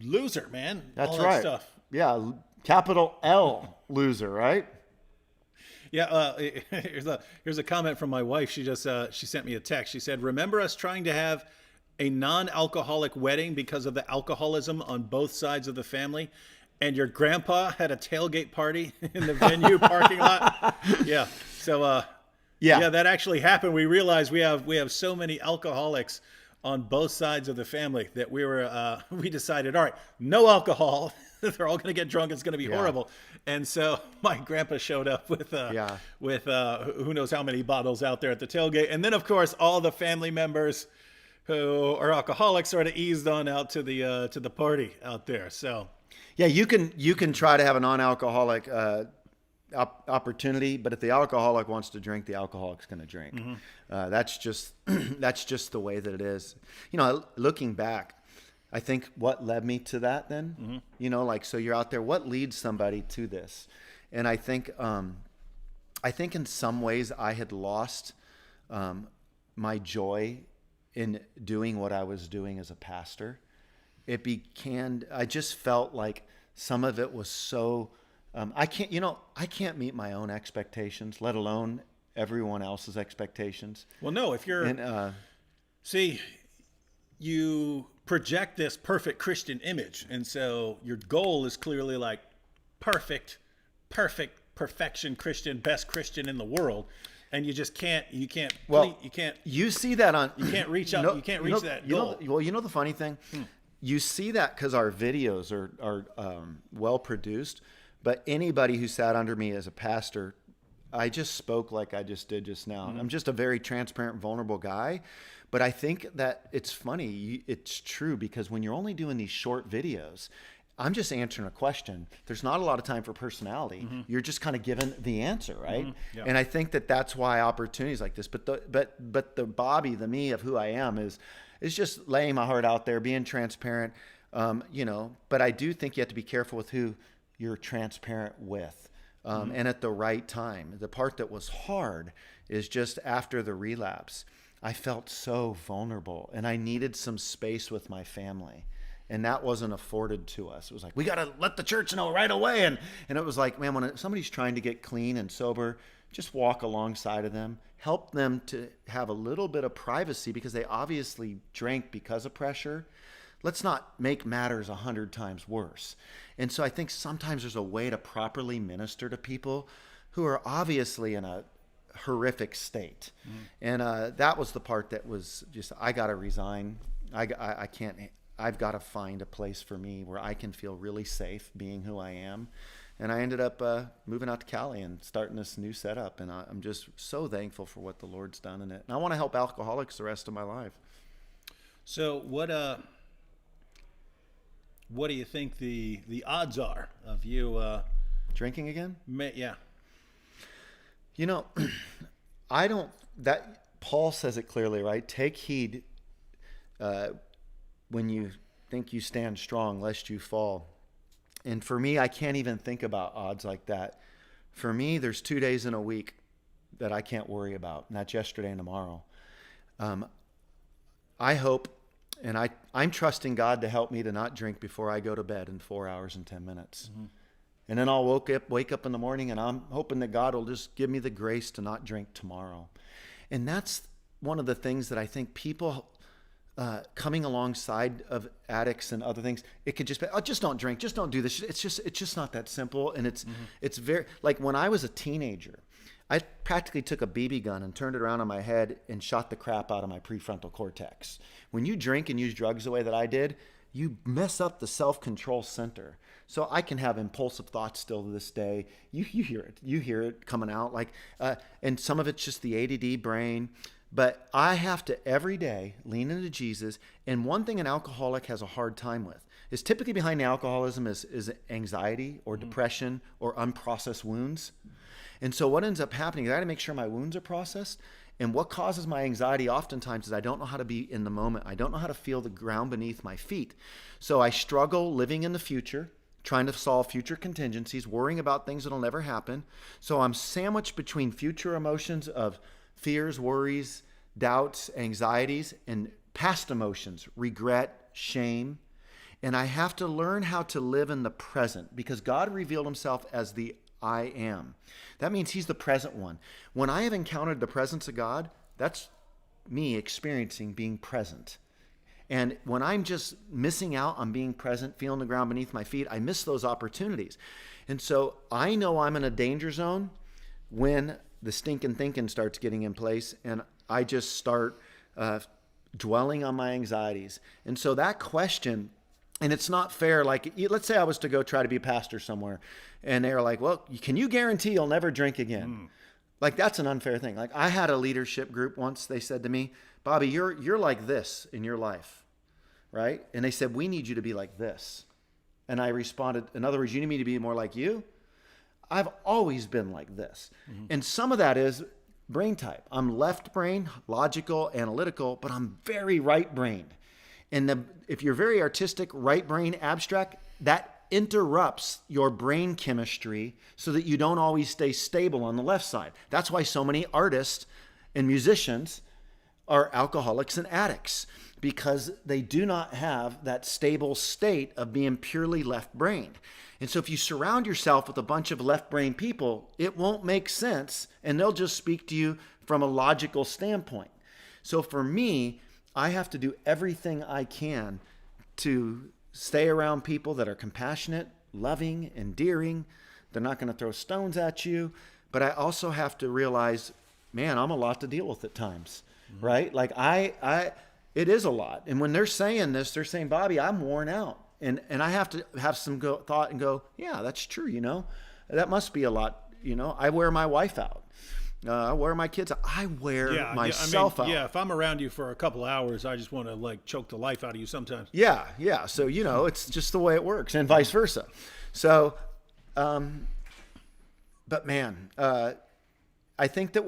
Speaker 1: loser, man.
Speaker 2: That's
Speaker 1: all
Speaker 2: right.
Speaker 1: That stuff.
Speaker 2: Yeah, capital L loser, right?
Speaker 1: Yeah, here's a comment from my wife. She just she sent me a text. She said, "Remember us trying to have a non-alcoholic wedding because of the alcoholism on both sides of the family, and your grandpa had a tailgate party in the venue parking lot." Yeah. So yeah, that actually happened. We realized we have so many alcoholics on both sides of the family that we decided, all right, no alcohol. They're all going to get drunk. It's going to be horrible. And so my grandpa showed up with who knows how many bottles out there at the tailgate. And then, of course, all the family members who are alcoholics sort of eased on out to the party out there. So
Speaker 2: yeah, you can try to have a non-alcoholic opportunity, but if the alcoholic wants to drink, the alcoholic's going to drink. Mm-hmm. That's just the way that it is. Looking back, I think what led me to that then, mm-hmm. So you're out there, what leads somebody to this? And I think in some ways I had lost my joy in doing what I was doing as a pastor. I just felt like some of it was so, I can't meet my own expectations, let alone everyone else's expectations.
Speaker 1: Well, no, if you're, see, you project this perfect Christian image, and so your goal is clearly like perfection Christian, best Christian in the world, and you just can't you can't
Speaker 2: You see that on.
Speaker 1: you can't reach up, you can't reach that goal.
Speaker 2: You know the funny thing, you see that because our videos are well produced, but anybody who sat under me as a pastor, I just spoke like I just did just now. I'm just a very transparent, vulnerable guy. But I think that it's funny. It's true, because when you're only doing these short videos, I'm just answering a question. There's not a lot of time for personality. You're just kind of given the answer, right?
Speaker 1: Yeah.
Speaker 2: And I think that that's why opportunities like this. But the Bobby, the me of who I am, is just laying my heart out there, being transparent. But I do think you have to be careful with who you're transparent with. And at the right time. The part that was hard is just after the relapse. I felt so vulnerable, and I needed some space with my family, and that wasn't afforded to us. It was like, we got to let the church know right away. And it was like, man, when somebody's trying to get clean and sober, just walk alongside of them, help them to have a little bit of privacy, because they obviously drank because of pressure. Let's not make matters 100 times worse. And so I think sometimes there's a way to properly minister to people who are obviously in a horrific state. And that was the part that was just, I got to resign. I can't, I've got to find a place for me where I can feel really safe being who I am. And I ended up moving out to Cali and starting this new setup. And I'm just so thankful for what the Lord's done in it. And I want to help alcoholics the rest of my life.
Speaker 1: So what do you think the odds are of you
Speaker 2: Drinking again?
Speaker 1: yeah.
Speaker 2: Paul says it clearly, right? Take heed when you think you stand strong, lest you fall. And for me, I can't even think about odds like that. For me, there's 2 days in a week that I can't worry about, and that's yesterday and tomorrow. I hope, and I'm trusting God to help me to not drink before I go to bed in 4 hours and 10 minutes. And then I'll wake up in the morning, and I'm hoping that God will just give me the grace to not drink tomorrow. And that's one of the things that I think people coming alongside of addicts and other things, it could just be, oh, just don't drink, just don't do this. It's just not that simple. And it's very, like when I was a teenager, I practically took a BB gun and turned it around on my head and shot the crap out of my prefrontal cortex. When you drink and use drugs the way that I did, you mess up the self-control center. So I can have impulsive thoughts still to this day. You hear it coming out, like, and some of it's just the ADD brain. But I have to every day lean into Jesus. And one thing an alcoholic has a hard time with is typically behind the alcoholism is anxiety or depression or unprocessed wounds. And so what ends up happening is I got to make sure my wounds are processed. And what causes my anxiety oftentimes is I don't know how to be in the moment. I don't know how to feel the ground beneath my feet. So I struggle living in the future, trying to solve future contingencies, worrying about things that'll never happen. So I'm sandwiched between future emotions of fears, worries, doubts, anxieties, and past emotions, regret, shame. And I have to learn how to live in the present, because God revealed himself as the I am. That means he's the present one. When I have encountered the presence of God, that's me experiencing being present. And when I'm just missing out on being present, feeling the ground beneath my feet, I miss those opportunities. And so I know I'm in a danger zone when the stinking thinking starts getting in place, and I just start dwelling on my anxieties. And so that question, and it's not fair. Like, let's say I was to go try to be a pastor somewhere, and they were like, well, can you guarantee you'll never drink again? Like, that's an unfair thing. Like, I had a leadership group once. They said to me, Bobby, you're like this in your life, right? And they said, we need you to be like this. And I responded, in other words, you need me to be more like you? I've always been like this. And some of that is brain type. I'm left brain, logical, analytical, but I'm very right brained. And if you're very artistic, right brain, abstract, that interrupts your brain chemistry so that you don't always stay stable on the left side. That's why so many artists and musicians are alcoholics and addicts, because they do not have that stable state of being purely left-brained. And so if you surround yourself with a bunch of left-brain people, it won't make sense, and they'll just speak to you from a logical standpoint. So for me, I have to do everything I can to stay around people that are compassionate, loving, endearing. They're not going to throw stones at you. But I also have to realize, man, I'm a lot to deal with at times, right? Like it is a lot. And when they're saying this, they're saying, Bobby, I'm worn out. And I have to have some thought and go, yeah, that's true. That must be a lot. I wear my wife out. I wear my kids out. I wear myself out.
Speaker 1: Yeah, if I'm around you for a couple hours, I just want to like choke the life out of you sometimes.
Speaker 2: Yeah. So, it's just the way it works, and vice versa. So, but man, I think that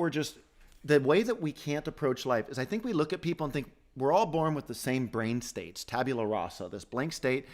Speaker 2: the way that we can't approach life is I think we look at people and think we're all born with the same brain states, tabula rasa, this blank state.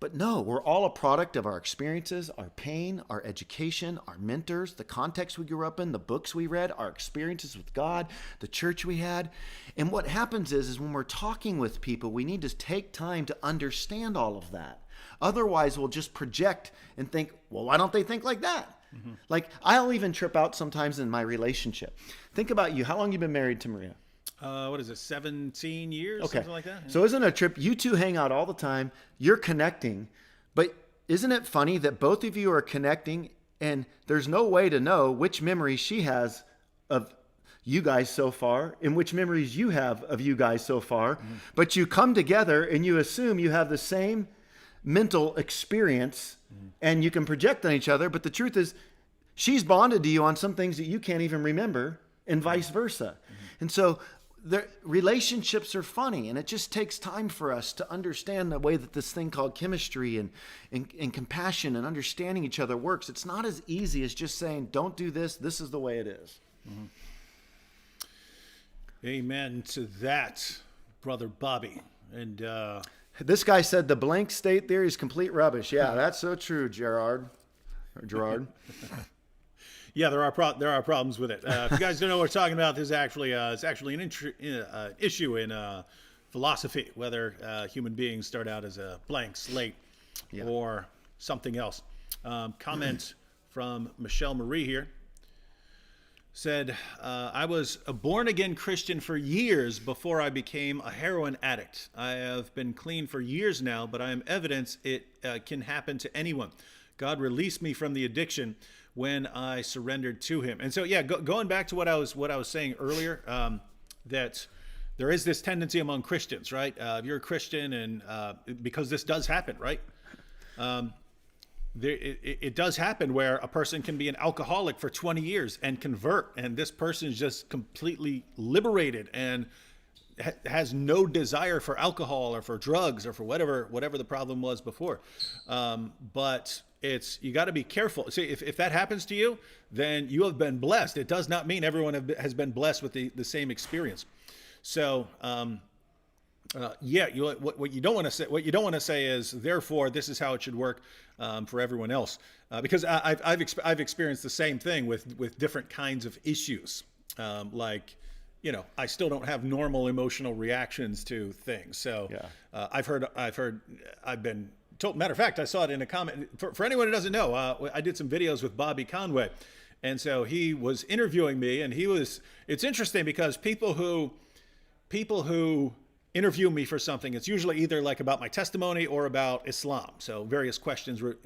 Speaker 2: But no, we're all a product of our experiences, our pain, our education, our mentors, the context we grew up in, the books we read, our experiences with God, the church we had. And what happens is when we're talking with people, we need to take time to understand all of that. Otherwise, we'll just project and think, well, why don't they think like that? Mm-hmm. Like, I'll even trip out sometimes in my relationship. Think about you. How long have you been married to Maria?
Speaker 1: What is it, 17 years?
Speaker 2: Okay.
Speaker 1: Something like that? Yeah.
Speaker 2: So isn't it a trip? You two hang out all the time. You're connecting. But isn't it funny that both of you are connecting and there's no way to know which memories she has of you guys so far and which memories you have of you guys so far. Mm-hmm. But you come together and you assume you have the same mental experience and you can project on each other. But the truth is she's bonded to you on some things that you can't even remember and vice versa. Mm-hmm. And so relationships are funny, and it just takes time for us to understand the way that this thing called chemistry and compassion and understanding each other works. It's not as easy as just saying, don't do this. This is the way it is.
Speaker 1: Mm-hmm. Amen to that, Brother Bobby. And
Speaker 2: this guy said the blank state theory is complete rubbish. Yeah, that's so true, Gerard.
Speaker 1: Yeah, there are problems with it. If you guys don't know what we're talking about, this is actually it's actually an issue in philosophy, whether human beings start out as a blank slate or something else. Comment from Michelle Marie here said, I was a born-again Christian for years before I became a heroin addict. I have been clean for years now, but I am evidence it can happen to anyone. God released me from the addiction when I surrendered to him. And so, going back to what I was saying earlier, that there is this tendency among Christians, right? If you're a Christian, and because this does happen, right? It does happen where a person can be an alcoholic for 20 years and convert, and this person is just completely liberated and has no desire for alcohol or for drugs or for whatever the problem was before. But you got to be careful. See, if that happens to you, then you have been blessed. It does not mean everyone has been blessed with the same experience. So, what you don't want to say is, therefore, this is how it should work for everyone else, because I've experienced the same thing with different kinds of issues, like. I still don't have normal emotional reactions to things. So I've been told, matter of fact, I saw it in a comment for anyone who doesn't know, I did some videos with Bobby Conway. And so he was interviewing me, and it's interesting because people who interview me for something, it's usually either like about my testimony or about Islam. So various questions were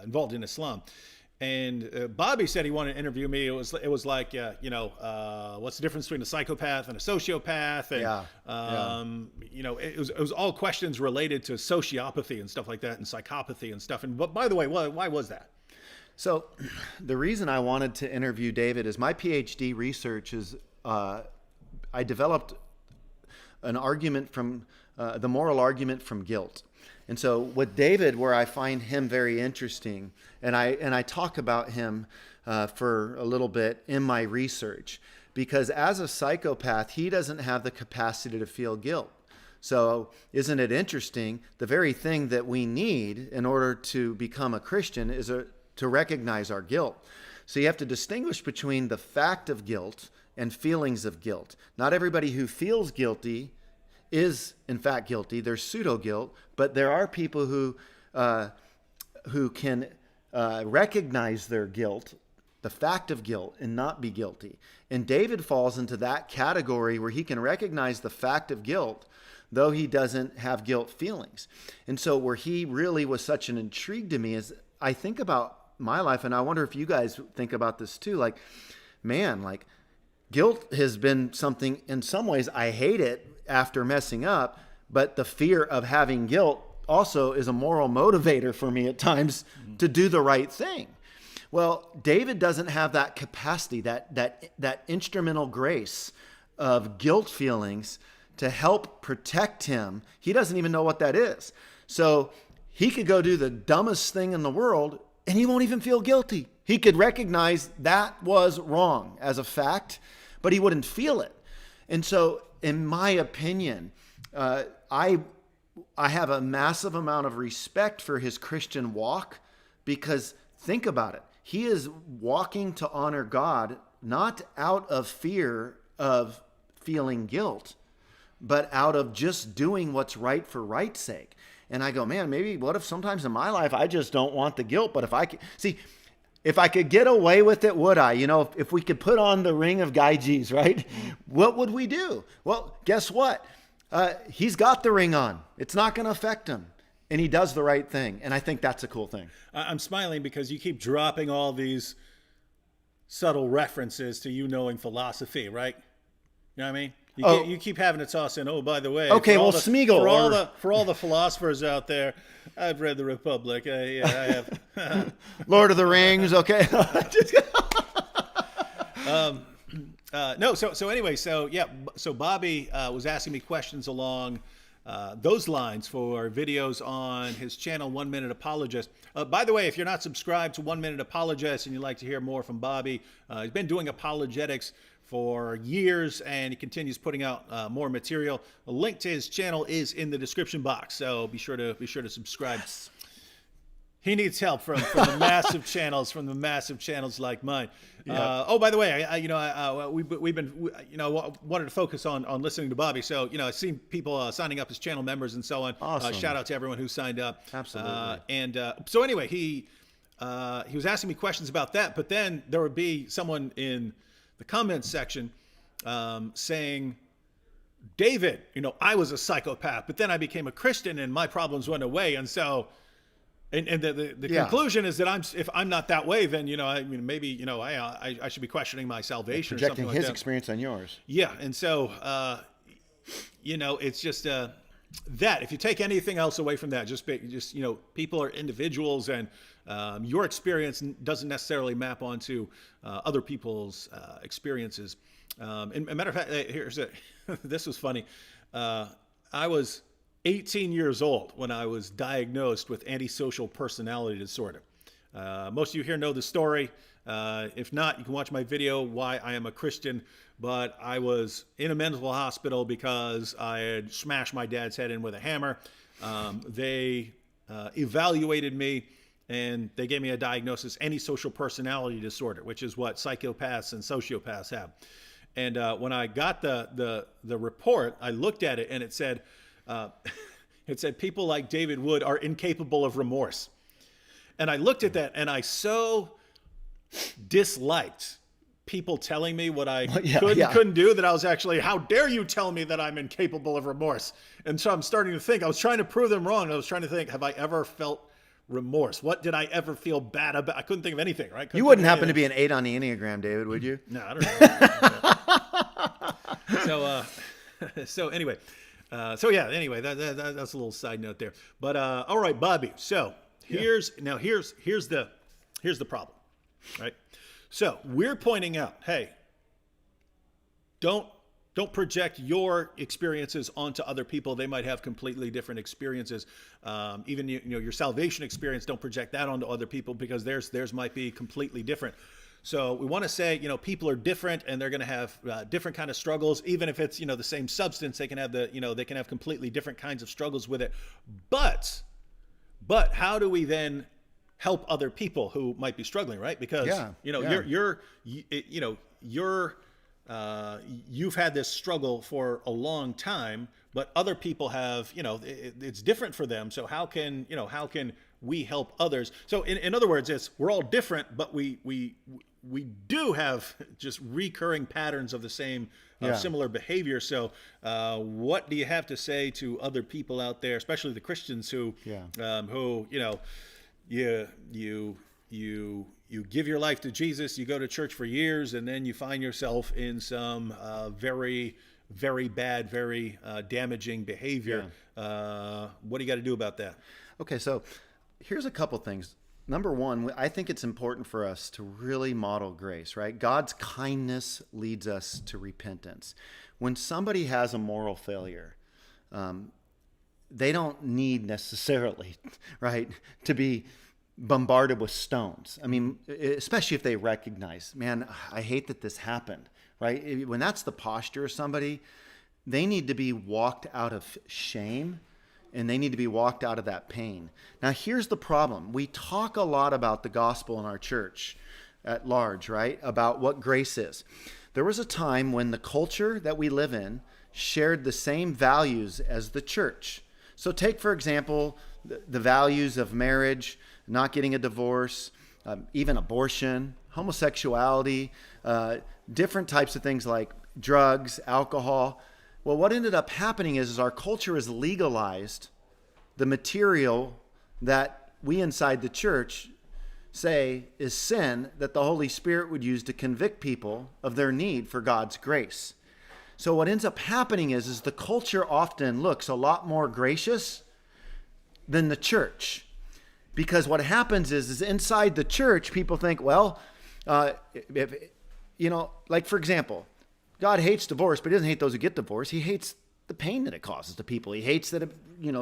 Speaker 1: involved in Islam. And Bobby said he wanted to interview me. It was like, what's the difference between a psychopath and a sociopath? And, it was all questions related to sociopathy and stuff like that, and psychopathy and stuff. But by the way, why was that?
Speaker 2: So the reason I wanted to interview David is my PhD research is, I developed an argument from the moral argument from guilt. And so with David, where I find him very interesting, and I talk about him for a little bit in my research, because as a psychopath, he doesn't have the capacity to feel guilt. So isn't it interesting? The very thing that we need in order to become a Christian is to recognize our guilt. So you have to distinguish between the fact of guilt and feelings of guilt. Not everybody who feels guilty is in fact guilty. There's pseudo guilt, but there are people who can recognize their guilt, the fact of guilt and not be guilty. And David falls into that category where he can recognize the fact of guilt, though he doesn't have guilt feelings. And so where he really was such an intrigue to me is I think about my life, and I wonder if you guys think about this too. Like, man, like guilt has been something, in some ways, I hate it after messing up, but the fear of having guilt also is a moral motivator for me at times to do the right thing. Well, David doesn't have that capacity, that instrumental grace of guilt feelings to help protect him. He doesn't even know what that is. So he could go do the dumbest thing in the world and he won't even feel guilty. He could recognize that was wrong as a fact, but he wouldn't feel it. And so, in my opinion, I have a massive amount of respect for his Christian walk, because think about it. He is walking to honor God, not out of fear of feeling guilt, but out of just doing what's right for right's sake. And I go, man, maybe what if sometimes in my life I just don't want the guilt, but if I could get away with it, would I? You know, if we could put on the ring of Guy G's, right? What would we do? Well, guess what? He's got the ring on. It's not going to affect him. And he does the right thing. And I think that's a cool thing.
Speaker 1: I'm smiling because you keep dropping all these subtle references to you knowing philosophy, right? You know what I mean? You keep having to toss in, oh, by the way.
Speaker 2: Okay, well, Smeagol.
Speaker 1: For all the philosophers out there, I've read The Republic. I have.
Speaker 2: Lord of the Rings, okay.
Speaker 1: So Bobby was asking me questions along those lines for videos on his channel, 1 Minute Apologist. By the way, if you're not subscribed to 1 Minute Apologist and you'd like to hear more from Bobby, he's been doing apologetics for years, and he continues putting out more material. A link to his channel is in the description box, so be sure to subscribe. Yes. He needs help from the massive channels like mine. Yeah. By the way, we've been wanted to focus on listening to Bobby. So I've seen people signing up as channel members and so on.
Speaker 2: Awesome.
Speaker 1: Shout out to everyone who signed up.
Speaker 2: Absolutely.
Speaker 1: So anyway, he was asking me questions about that, but then there would be someone in the comments section saying, David, I was a psychopath, but then I became a Christian and my problems went away, and so. And the conclusion is that if I'm not that way, then maybe I should be questioning my salvation or something like that.
Speaker 2: Projecting his experience on yours.
Speaker 1: Yeah, and so it's just that if you take anything else away from that, just people are individuals, and your experience doesn't necessarily map onto other people's experiences. And a matter of fact, this was funny. I was 18 years old when I was diagnosed with antisocial personality disorder. Most of you here know the story. If not, you can watch my video, Why I Am a Christian. But I was in a mental hospital because I had smashed my dad's head in with a hammer. They evaluated me, and they gave me a diagnosis, antisocial personality disorder, which is what psychopaths and sociopaths have. And when I got the report, I looked at it, and it said people like David Wood are incapable of remorse. And I looked at that, and I so disliked people telling me what I couldn't do that I was actually, how dare you tell me that I'm incapable of remorse? And so I'm starting to think, I was trying to prove them wrong. I was trying to think, have I ever felt remorse? What did I ever feel bad about? I couldn't think of anything, right?
Speaker 2: You wouldn't happen to be an 8 on the Enneagram, David, would you?
Speaker 1: No, I don't know. So anyway. That's a little side note there. But all right, Bobby. So here's the problem, right? So we're pointing out, hey, don't project your experiences onto other people. They might have completely different experiences. Even your salvation experience, don't project that onto other people, because theirs might be completely different. So we want to say, people are different, and they're going to have different kind of struggles. Even if it's, the same substance, they can have they can have completely different kinds of struggles with it. But how do we then help other people who might be struggling, right? Because you've had this struggle for a long time, but other people have, it's different for them. So how can we help others? So in other words, we're all different, but we we do have just recurring patterns of the same
Speaker 2: Yeah.
Speaker 1: similar behavior. So what do you have to say to other people out there, especially the Christians who you give your life to Jesus, you go to church for years, and then you find yourself in some very, very bad, very damaging behavior. What do you got to do about that?
Speaker 2: Okay, so here's a couple things. Number one, I think it's important for us to really model grace, right? God's kindness leads us to repentance. When somebody has a moral failure, they don't need necessarily, right, to be bombarded with stones. I mean, especially if they recognize, man, I hate that this happened, right? When that's the posture of somebody, they need to be walked out of shame, and they need to be walked out of that pain. Now, here's the problem. We talk a lot about the gospel in our church at large, right? About what grace is. There was a time when the culture that we live in shared the same values as the church. So take, for example, the values of marriage, not getting a divorce, even abortion, homosexuality, different types of things like drugs, alcohol. Well, what ended up happening is our culture has legalized the material that we inside the church say is sin that the Holy Spirit would use to convict people of their need for God's grace. So what ends up happening is the culture often looks a lot more gracious than the church. Because what happens is inside the church, people think, well, like for example, God hates divorce, but he doesn't hate those who get divorced. He hates the pain that it causes to people. He hates that it,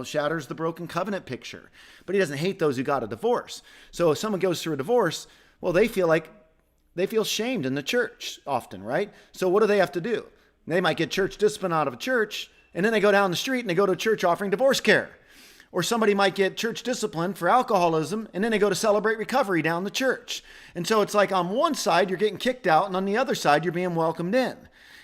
Speaker 2: shatters the broken covenant picture. But he doesn't hate those who got a divorce. So if someone goes through a divorce, well, they feel shamed in the church often, right? So what do they have to do? They might get church discipline out of a church, and then they go down the street and they go to a church offering divorce care. Or somebody might get church discipline for alcoholism, and then they go to celebrate recovery down the church. And so it's like on one side, you're getting kicked out, and on the other side, you're being welcomed in.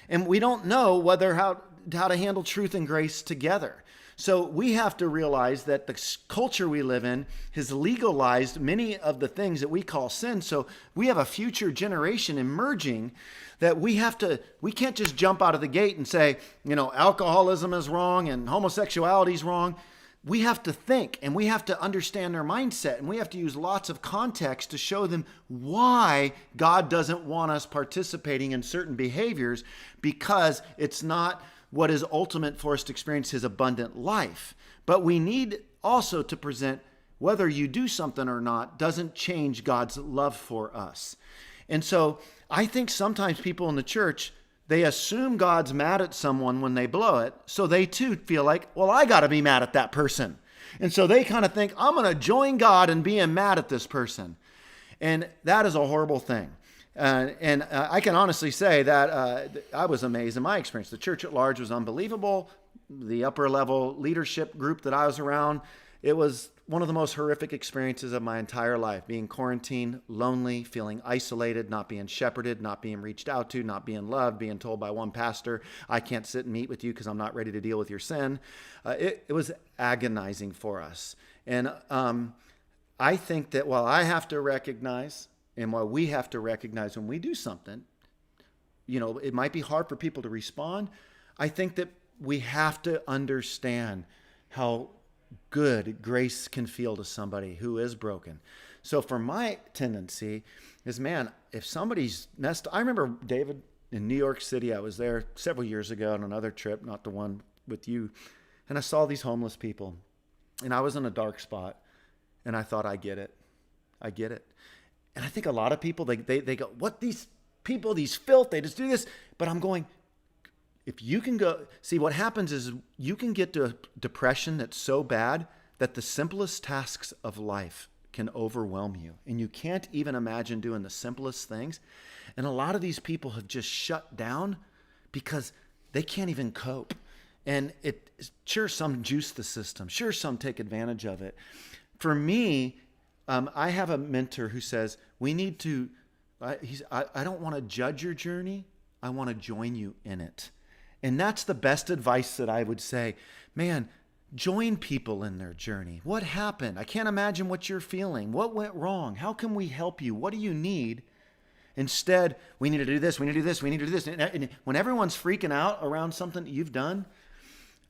Speaker 2: And we don't know how to handle truth and grace together. So we have to realize that the culture we live in has legalized many of the things that we call sin. So we have a future generation emerging that we can't just jump out of the gate and say, alcoholism is wrong and homosexuality is wrong. We have to think, and we have to understand their mindset, and we have to use lots of context to show them why God doesn't want us participating in certain behaviors, because it's not what is ultimate for us to experience his abundant life. But we need also to present whether you do something or not doesn't change God's love for us. And so I think sometimes people in the church, they assume God's mad at someone when they blow it, so they too feel like, well, I got to be mad at that person. And so they kind of think, I'm going to join God in being mad at this person. And that is a horrible thing. And I can honestly say that I was amazed in my experience. The church at large was unbelievable. The upper level leadership group that I was around, it was one of the most horrific experiences of my entire life, being quarantined, lonely, feeling isolated, not being shepherded, not being reached out to, not being loved, being told by one pastor, I can't sit and meet with you because I'm not ready to deal with your sin. It was agonizing for us. And I think that while I have to recognize, and while we have to recognize when we do something, it might be hard for people to respond. I think that we have to understand how good grace can feel to somebody who is broken. So for my tendency is, man, if somebody's messed up, I remember, David, in New York City, I was there several years ago on another trip, not the one with you, and I saw these homeless people, and I was in a dark spot, and I thought, I get it. And I think a lot of people, they go, what, these people, these filth, they just do this. But I'm going, if you can go, see what happens is you can get to a depression that's so bad that the simplest tasks of life can overwhelm you. And you can't even imagine doing the simplest things. And a lot of these people have just shut down because they can't even cope. And sure, some juice the system. Sure, some take advantage of it. For me, I have a mentor who says, we need to, I don't want to judge your journey. I want to join you in it. And that's the best advice that I would say. Man, join people in their journey. What happened? I can't imagine what you're feeling. What went wrong? How can we help you? What do you need? Instead, we need to do this, we need to do this, we need to do this. And when everyone's freaking out around something that you've done,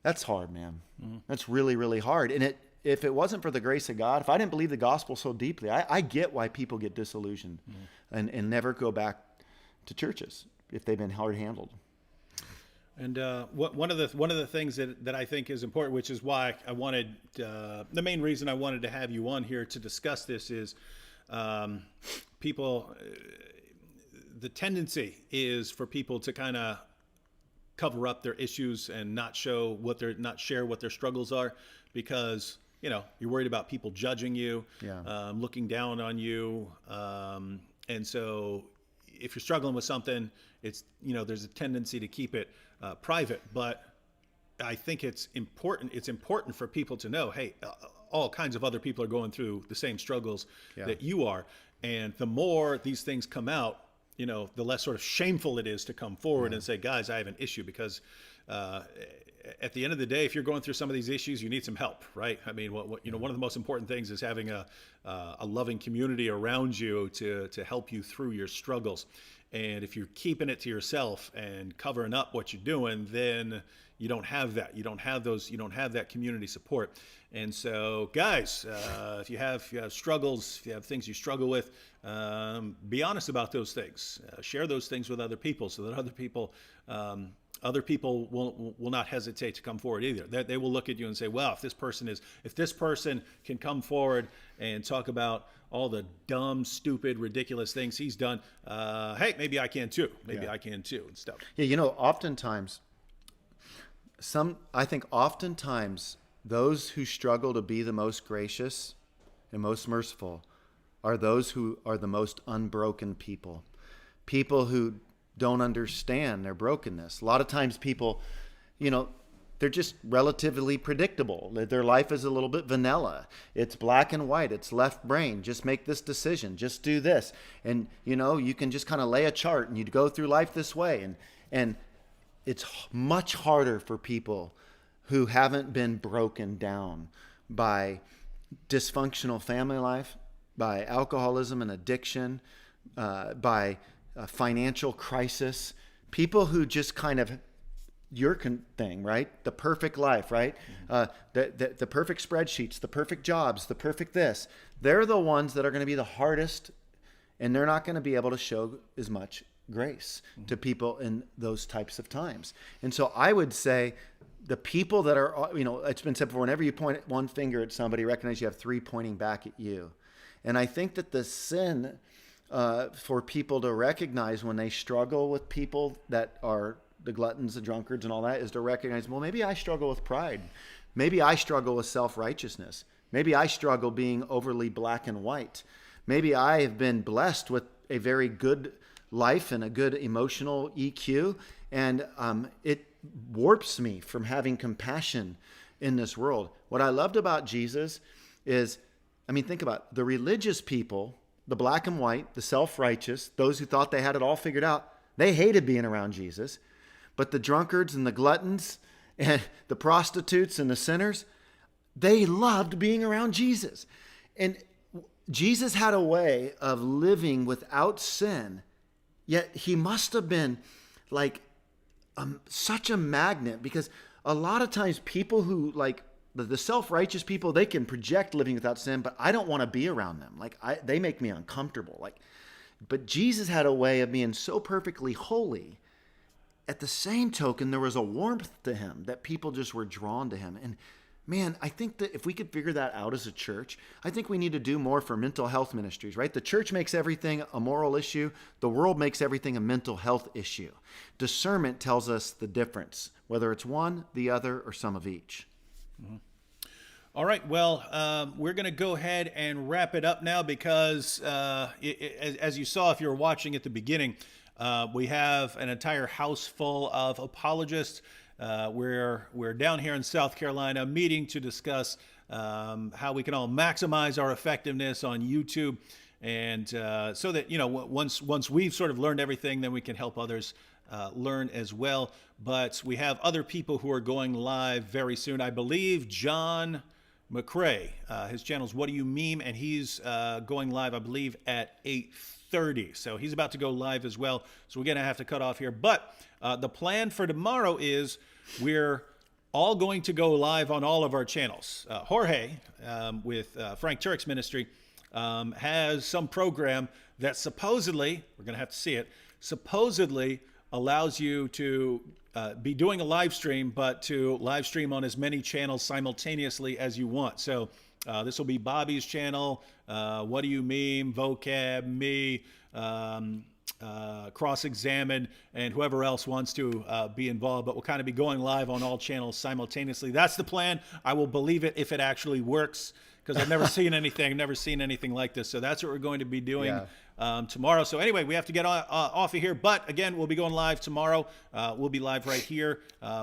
Speaker 2: that's hard, man. That's really, really hard. And if it wasn't for the grace of God, if I didn't believe the gospel so deeply, I get why people get disillusioned and never go back to churches if they've been hard handled.
Speaker 1: And one of the things that I think is important, which is why I wanted the main reason I wanted to have you on here to discuss this is people. The tendency is for people to kind of cover up their issues and not share what their struggles are, because you're worried about people judging you, looking down on you, and so if you're struggling with something, it's there's a tendency to keep it private. But I think it's important. It's important for people to know, hey, all kinds of other people are going through the same struggles that you are, and the more these things come out, the less sort of shameful it is to come forward and say, guys, I have an issue, because at the end of the day, if you're going through some of these issues, you need some help, right? I mean, one of the most important things is having a loving community around you to help you through your struggles. And if you're keeping it to yourself and covering up what you're doing, then you don't have that. You don't have that community support. And so, guys, if you have struggles, if you have things you struggle with, be honest about those things. Share those things with other people, so that other people will not hesitate to come forward either. They will look at you and say, well, if this person can come forward and talk about all the dumb, stupid, ridiculous things he's done, hey, maybe I can too. Maybe I can too, and stuff.
Speaker 2: Yeah, oftentimes, I think oftentimes those who struggle to be the most gracious and most merciful are those who are the most unbroken people. People who don't understand their brokenness. A lot of times people, they're just relatively predictable. Their life is a little bit vanilla. It's black and white. It's left brain. Just make this decision. Just do this. And, you can just kind of lay a chart and you'd go through life this way. And it's much harder for people who haven't been broken down by dysfunctional family life, by alcoholism and addiction, by a financial crisis, people who just kind of your thing, right? The perfect life, right? The perfect spreadsheets, the perfect jobs, the perfect this. They're the ones that are going to be the hardest, and they're not going to be able to show as much grace to people in those types of times. And so I would say the people that are, it's been said before, whenever you point one finger at somebody, recognize you have three pointing back at you. And I think that the sin for people to recognize when they struggle with people that are the gluttons, the drunkards, and all that, is to recognize, well, maybe I struggle with pride. Maybe I struggle with self-righteousness. Maybe I struggle being overly black and white. Maybe I have been blessed with a very good life and a good emotional EQ, and it warps me from having compassion in this world. What I loved about Jesus is, think about it. The religious people, the black and white, the self-righteous, those who thought they had it all figured out, they hated being around Jesus. But the drunkards and the gluttons and the prostitutes and the sinners, they loved being around Jesus. And Jesus had a way of living without sin, yet he must have been like such a magnet, because a lot of times people who the self-righteous people, they can project living without sin, but I don't want to be around them. They make me uncomfortable. But Jesus had a way of being so perfectly holy. At the same token, there was a warmth to him that people just were drawn to him. And man, I think that if we could figure that out as a church, I think we need to do more for mental health ministries, right? The church makes everything a moral issue. The world makes everything a mental health issue. Discernment tells us the difference, whether it's one, the other, or some of each.
Speaker 1: Mm-hmm. All right. Well, we're going to go ahead and wrap it up now, because as you saw, if you were watching at the beginning, we have an entire house full of apologists. We're down here in South Carolina meeting to discuss how we can all maximize our effectiveness on YouTube, and so that once we've sort of learned everything, then we can help others learn as well. But we have other people who are going live very soon. I believe John McCrae, his channel's What Do You Meme, and he's going live, I believe, at 8:30. 8:30. So he's about to go live as well. So we're going to have to cut off here. But the plan for tomorrow is we're all going to go live on all of our channels. Jorge, with Frank Turek's ministry, has some program that supposedly, we're going to have to see it, supposedly allows you to be doing a live stream, but to live stream on as many channels simultaneously as you want. So this will be Bobby's channel, What Do You Mean, Vocab, me, Cross-Examine, and whoever else wants to be involved. But we'll kind of be going live on all channels simultaneously. That's the plan. I will believe it if it actually works, because I've never seen anything like this. So that's what we're going to be doing tomorrow. So anyway, we have to get off of here. But again, we'll be going live tomorrow. We'll be live right here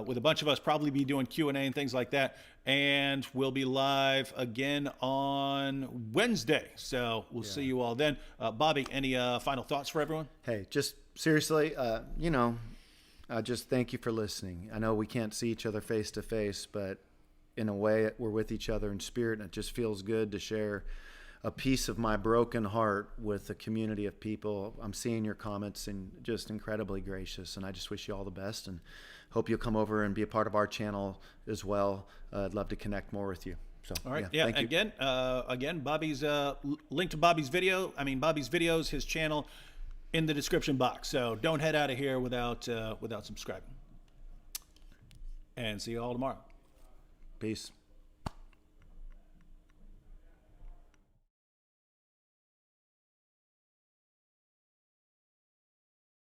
Speaker 1: with a bunch of us, probably be doing Q&A and things like that. And we'll be live again on Wednesday. So we'll see you all then. Bobby, any final thoughts for everyone?
Speaker 2: Hey, just seriously, just thank you for listening. I know we can't see each other face to face, but in a way, we're with each other in spirit, and it just feels good to share a piece of my broken heart with a community of people. I'm seeing your comments and just incredibly gracious, and I just wish you all the best and hope you'll come over and be a part of our channel as well. I'd love to connect more with you. So,
Speaker 1: all right.
Speaker 2: thank you.
Speaker 1: Again, Bobby's link to Bobby's videos, his channel in the description box. So don't head out of here without subscribing. And see you all tomorrow.
Speaker 2: Peace.